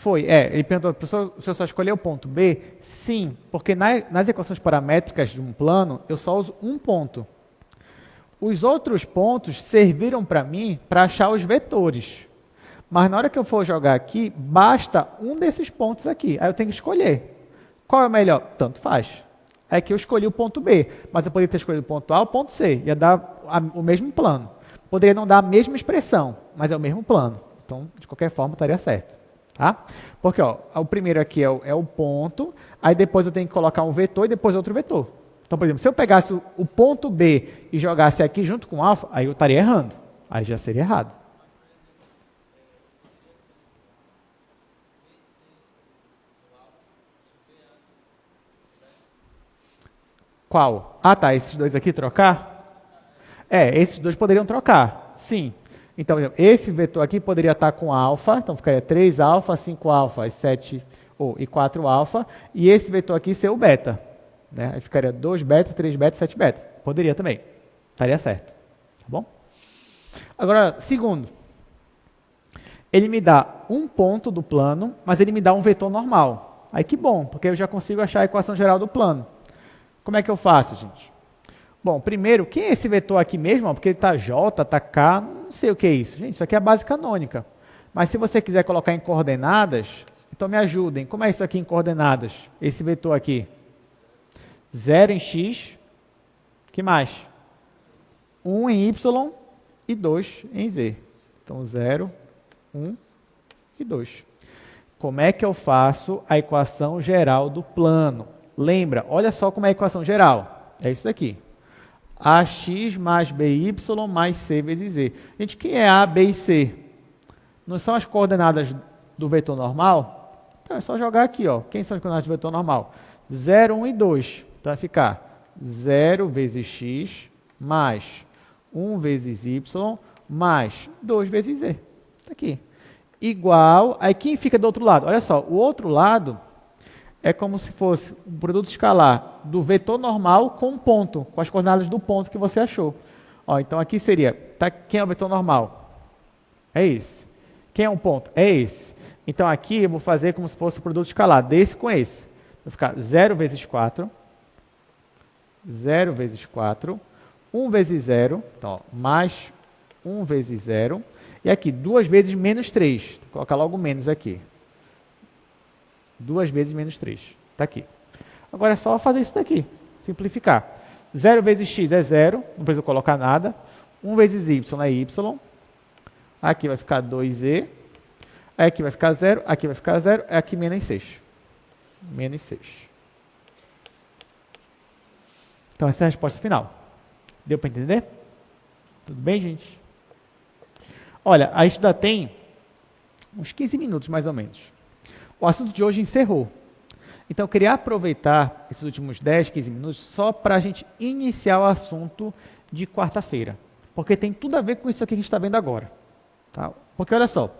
Ele perguntou, professor, o senhor só escolheu o ponto B? Sim, porque nas equações paramétricas de um plano, eu só uso um ponto. Os outros pontos serviram para mim para achar os vetores. Mas na hora que eu for jogar aqui, basta um desses pontos aqui. Aí eu tenho que escolher. Qual é o melhor? Tanto faz. É que eu escolhi o ponto B, mas eu poderia ter escolhido o ponto A ou o ponto C. Ia dar o mesmo plano. Poderia não dar a mesma expressão, mas é o mesmo plano. Então, de qualquer forma, estaria certo. Tá? Porque ó, o primeiro aqui é o ponto, aí depois eu tenho que colocar um vetor e depois outro vetor. Então, por exemplo, se eu pegasse o ponto B e jogasse aqui junto com o alfa, aí eu estaria errando. Aí já seria errado. Qual? Ah, tá. Esses dois aqui trocar? Esses dois poderiam trocar. Sim. Então, esse vetor aqui poderia estar com alfa. Então, ficaria 3 alfa, 5 alfa, 7 e 4 alfa. E esse vetor aqui ser o beta. Né? Aí ficaria 2 beta, 3 beta, 7 beta. Poderia também. Estaria certo. Tá bom? Agora, segundo. Ele me dá um ponto do plano, mas ele me dá um vetor normal. Aí que bom, porque eu já consigo achar a equação geral do plano. Como é que eu faço, gente? Bom, primeiro, quem é esse vetor aqui mesmo? Porque ele está J, está K, não sei o que é isso. Gente, isso aqui é a base canônica. Mas se você quiser colocar em coordenadas, então me ajudem. Como é isso aqui em coordenadas? Esse vetor aqui. 0 em X. Que mais? 1 em Y e 2 em Z. Então, 0, 1 e 2. Como é que eu faço a equação geral do plano? Lembra, olha só como é a equação geral. É isso daqui. AX mais BY mais C vezes Z. Gente, quem é A, B e C? Não são as coordenadas do vetor normal? Então é só jogar aqui, ó. Quem são as coordenadas do vetor normal? 0, 1 e 2. Então vai ficar 0 vezes X mais 1 vezes Y mais 2 vezes Z. Tá aqui. Igual, aí quem fica do outro lado? Olha só, o outro lado é como se fosse um produto escalar do vetor normal com um ponto, com as coordenadas do ponto que você achou. Ó, então aqui seria, quem é o vetor normal? É esse. Quem é um ponto? É esse. Então aqui eu vou fazer como se fosse o produto escalar desse com esse. Vai ficar 0 vezes 4, 0 vezes 4, 1 vezes 0, então, ó, mais 1 vezes 0, e aqui 2 vezes menos 3. Vou colocar logo menos aqui. 2 vezes menos 3. Está aqui. Agora é só fazer isso daqui. Simplificar. 0 vezes x é 0. Não precisa colocar nada. 1 vezes y é y. Aqui vai ficar 2e. Aqui vai ficar 0. Aqui vai ficar 0. Aqui menos 6. Menos 6. Então essa é a resposta final. Deu para entender? Tudo bem, gente? Olha, a gente ainda tem uns 15 minutos mais ou menos. O assunto de hoje encerrou. Então, eu queria aproveitar esses últimos 10, 15 minutos só para a gente iniciar o assunto de quarta-feira. Porque tem tudo a ver com isso aqui que a gente está vendo agora. Tá? Porque, olha só,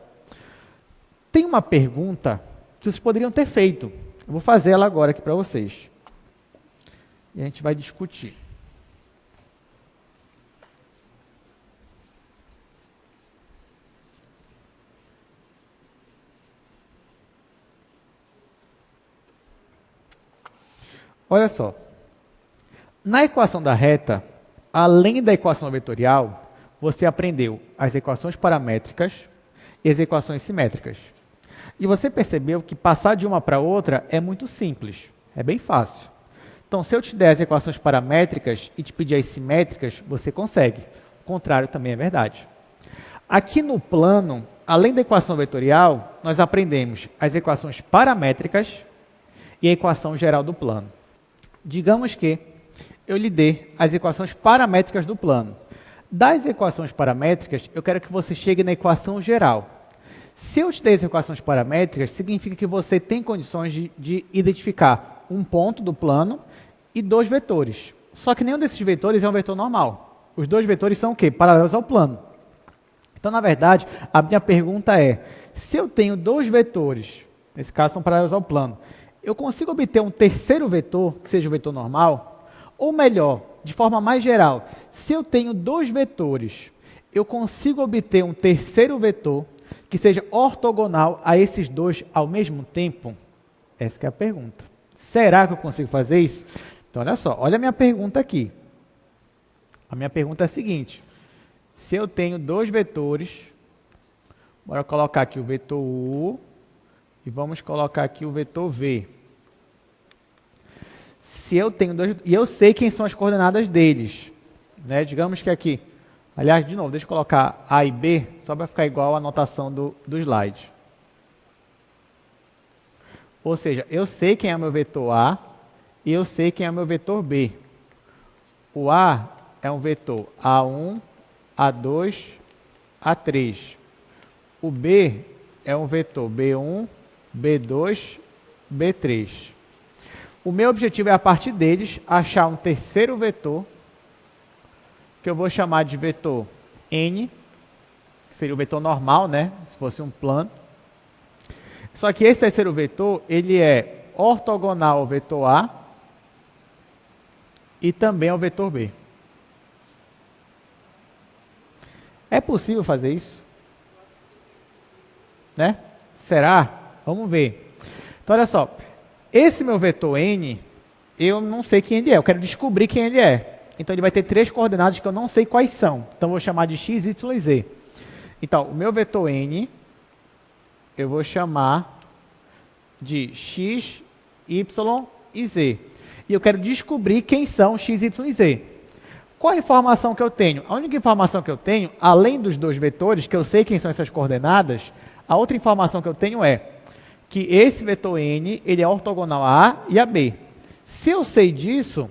tem uma pergunta que vocês poderiam ter feito. Eu vou fazer ela agora aqui para vocês. E a gente vai discutir. Olha só, na equação da reta, além da equação vetorial, você aprendeu as equações paramétricas e as equações simétricas. E você percebeu que passar de uma para outra é muito simples, é bem fácil. Então, se eu te der as equações paramétricas e te pedir as simétricas, você consegue. O contrário também é verdade. Aqui no plano, além da equação vetorial, nós aprendemos as equações paramétricas e a equação geral do plano. Digamos que eu lhe dê as equações paramétricas do plano. Das equações paramétricas, eu quero que você chegue na equação geral. Se eu te der as equações paramétricas, significa que você tem condições de identificar um ponto do plano e 2 vetores. Só que nenhum desses vetores é um vetor normal. Os 2 vetores são o quê? Paralelos ao plano. Então, na verdade, a minha pergunta é, se eu tenho 2 vetores, nesse caso são paralelos ao plano, eu consigo obter um terceiro vetor, que seja o vetor normal? Ou melhor, de forma mais geral, se eu tenho 2 vetores, eu consigo obter um terceiro vetor que seja ortogonal a esses 2 ao mesmo tempo? Essa que é a pergunta. Será que eu consigo fazer isso? Então, olha só, olha a minha pergunta aqui. A minha pergunta é a seguinte: se eu tenho dois vetores, bora colocar aqui o vetor U e vamos colocar aqui o vetor V. Se eu tenho dois, e eu sei quem são as coordenadas deles, né? Digamos que aqui, aliás, de novo, deixa eu colocar A e B, só para ficar igual a anotação do slide. Ou seja, eu sei quem é meu vetor A e eu sei quem é meu vetor B. O A é um vetor A1, A2, A3. O B é um vetor B1, B2, B3. O meu objetivo é, a partir deles, achar um terceiro vetor, que eu vou chamar de vetor N, que seria o vetor normal, né? Se fosse um plano. Só que esse terceiro vetor, ele é ortogonal ao vetor A e também ao vetor B. É possível fazer isso? Né? Será? Vamos ver. Então, olha só. Esse meu vetor N, eu não sei quem ele é. Eu quero descobrir quem ele é. Então, ele vai ter três coordenadas que eu não sei quais são. Então, eu vou chamar de x, y e z. Então, o meu vetor N, eu vou chamar de x, y e z. E eu quero descobrir quem são x, y e z. Qual a informação que eu tenho? A única informação que eu tenho, além dos dois vetores, que eu sei quem são essas coordenadas, a outra informação que eu tenho é que esse vetor N, ele é ortogonal a A e a B. Se eu sei disso,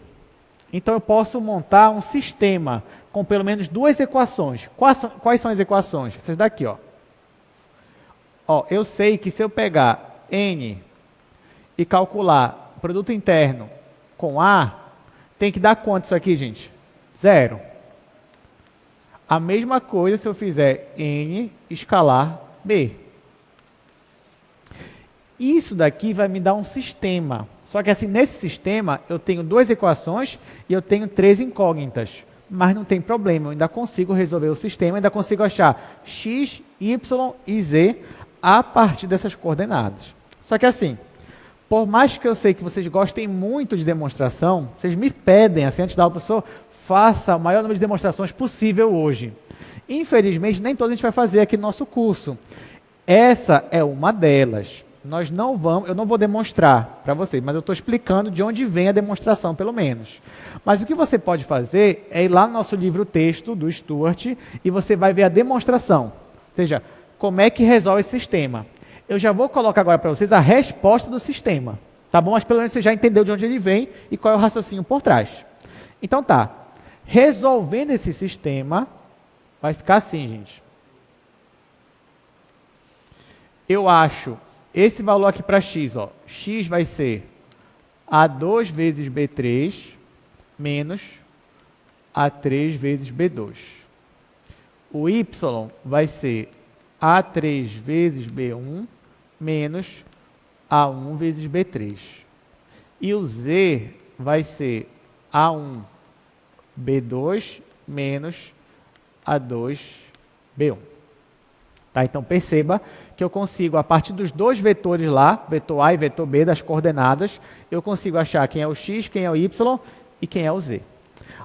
então eu posso montar um sistema com pelo menos duas equações. Quais são as equações? Essas daqui, ó. Eu sei que se eu pegar N e calcular o produto interno com A, tem que dar quanto isso aqui, gente? 0. A mesma coisa se eu fizer N escalar B. Isso daqui vai me dar um sistema. Só que assim, nesse sistema, eu tenho duas equações e eu tenho três incógnitas. Mas não tem problema, eu ainda consigo resolver o sistema, ainda consigo achar x, y e z a partir dessas coordenadas. Só que assim, por mais que eu sei que vocês gostem muito de demonstração, vocês me pedem, assim, antes da aula, professor, faça o maior número de demonstrações possível hoje. Infelizmente, nem todas a gente vai fazer aqui no nosso curso. Essa é uma delas. Eu não vou demonstrar para vocês, mas eu estou explicando de onde vem a demonstração, pelo menos. Mas o que você pode fazer é ir lá no nosso livro texto do Stuart e você vai ver a demonstração. Ou seja, como é que resolve esse sistema. Eu já vou colocar agora para vocês a resposta do sistema, tá bom? Mas pelo menos você já entendeu de onde ele vem e qual é o raciocínio por trás. Então tá, resolvendo esse sistema, vai ficar assim, gente. Eu acho esse valor aqui para x, ó, x vai ser A2 vezes B3 menos A3 vezes B2. O y vai ser A3 vezes B1 menos A1 vezes B3. E o z vai ser A1 B2 menos A2 B1. Tá? Então, perceba que eu consigo, a partir dos dois vetores lá, vetor A e vetor B, das coordenadas, eu consigo achar quem é o x, quem é o y e quem é o z.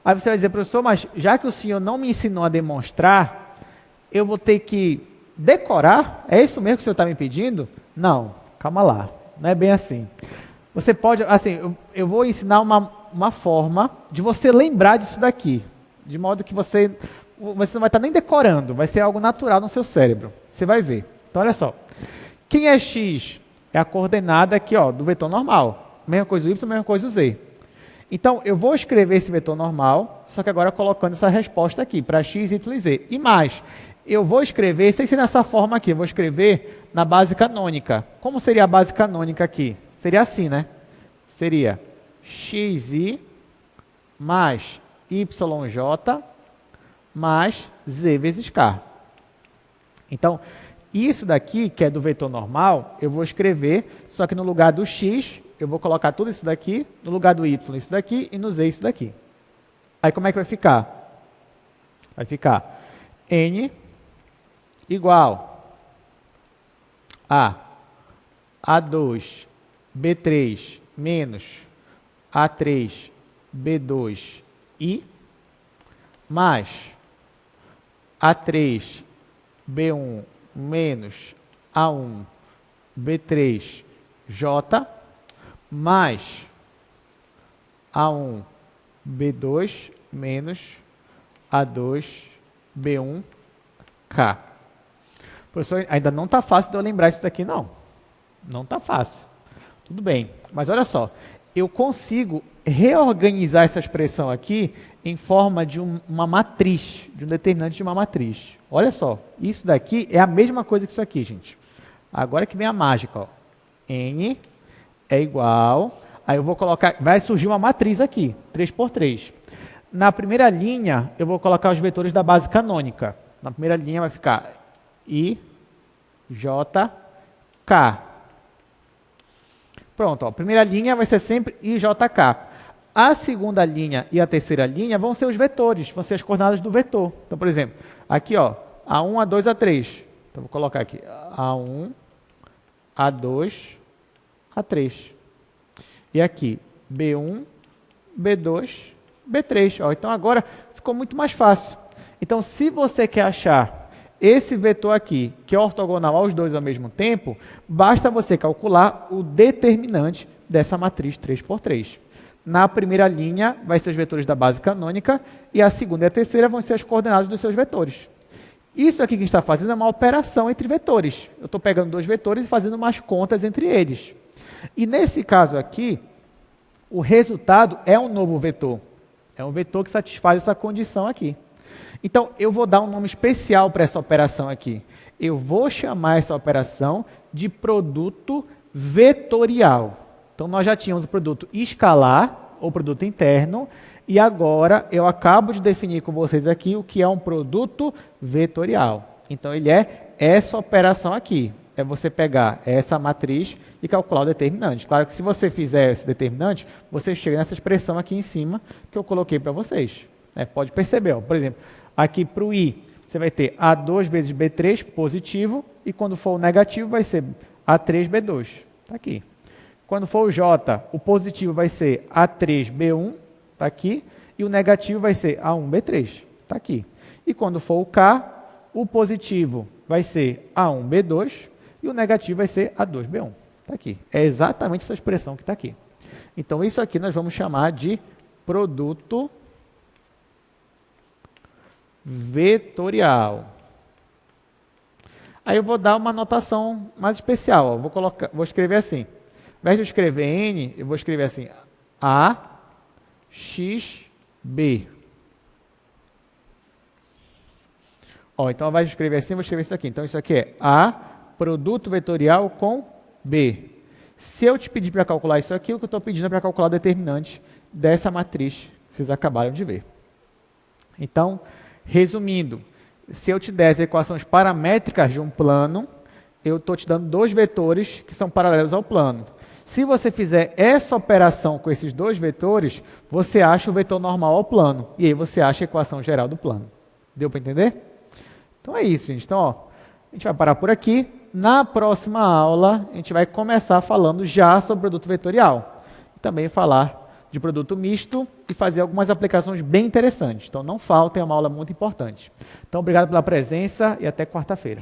Aí você vai dizer, professor, mas já que o senhor não me ensinou a demonstrar, eu vou ter que decorar? É isso mesmo que o senhor está me pedindo? Não, calma lá, não é bem assim. Você pode, assim, eu vou ensinar uma forma de você lembrar disso daqui, de modo que você não vai estar nem decorando, vai ser algo natural no seu cérebro. Você vai ver. Então, olha só. Quem é x? É a coordenada aqui, ó, do vetor normal. Mesma coisa o y, mesma coisa o z. Então, eu vou escrever esse vetor normal, só que agora colocando essa resposta aqui, para x, y e z. E mais, eu vou escrever, sem ser nessa forma aqui, eu vou escrever na base canônica. Como seria a base canônica aqui? Seria assim, né? Seria xi mais yj mais z vezes k. Então, isso daqui, que é do vetor normal, eu vou escrever, só que no lugar do x, eu vou colocar tudo isso daqui, no lugar do y, isso daqui, e no z, isso daqui. Aí, como é que vai ficar? Vai ficar n igual a A2, B3 menos A3, B2 i mais A3, B1 menos A1, B3, J, mais A1, B2 menos A2, B1, K. Professor, ainda não está fácil de eu lembrar isso daqui, não. Não está fácil. Tudo bem, mas olha só, eu consigo reorganizar essa expressão aqui em forma de uma matriz, de um determinante de uma matriz. Olha só, isso daqui é a mesma coisa que isso aqui, gente. Agora que vem a mágica, ó. N é igual, aí eu vou colocar, vai surgir uma matriz aqui, 3 por 3. Na primeira linha, eu vou colocar os vetores da base canônica. Na primeira linha vai ficar I, J, K. Pronto, ó, a primeira linha vai ser sempre IJK. A segunda linha e a terceira linha vão ser os vetores, vão ser as coordenadas do vetor. Então, por exemplo, aqui, ó, A1, A2, A3. Então, vou colocar aqui A1, A2, A3. E aqui, B1, B2, B3. Ó, então, agora ficou muito mais fácil. Então, se você quer achar esse vetor aqui, que é ortogonal aos dois ao mesmo tempo, basta você calcular o determinante dessa matriz 3 por 3. Na primeira linha, vai ser os vetores da base canônica, e a segunda e a terceira vão ser as coordenadas dos seus vetores. Isso aqui que a gente está fazendo é uma operação entre vetores. Eu estou pegando dois vetores e fazendo umas contas entre eles. E nesse caso aqui, o resultado é um novo vetor. É um vetor que satisfaz essa condição aqui. Então, eu vou dar um nome especial para essa operação aqui. Eu vou chamar essa operação de produto vetorial. Então, nós já tínhamos o produto escalar, ou produto interno, e agora eu acabo de definir com vocês aqui o que é um produto vetorial. Então, ele é essa operação aqui. É você pegar essa matriz e calcular o determinante. Claro que se você fizer esse determinante, você chega nessa expressão aqui em cima que eu coloquei para vocês. Pode perceber, ó, por exemplo, aqui para o I, você vai ter A2 vezes B3 positivo, e quando for o negativo vai ser A3, B2. Está aqui. Quando for o J, o positivo vai ser A3, B1, está aqui, e o negativo vai ser A1, B3, está aqui. E quando for o K, o positivo vai ser A1, B2, e o negativo vai ser A2, B1, está aqui. É exatamente essa expressão que está aqui. Então, isso aqui nós vamos chamar de produto vetorial. Aí eu vou dar uma notação mais especial. Ó. Vou escrever assim. Ao invés de eu escrever N, eu vou escrever assim. A, X, B. Ó, então, ao invés de escrever assim, eu vou escrever isso aqui. Então, isso aqui é A, produto vetorial com B. Se eu te pedir para calcular isso aqui, o que eu estou pedindo é para calcular o determinante dessa matriz que vocês acabaram de ver. Então, resumindo, se eu te der as equações paramétricas de um plano, eu estou te dando dois vetores que são paralelos ao plano. Se você fizer essa operação com esses dois vetores, você acha o vetor normal ao plano. E aí você acha a equação geral do plano. Deu para entender? Então é isso, gente. Então, ó, a gente vai parar por aqui. Na próxima aula, a gente vai começar falando já sobre produto vetorial. E também falar de produto misto e fazer algumas aplicações bem interessantes. Então, não faltem, é uma aula muito importante. Então, obrigado pela presença e até quarta-feira.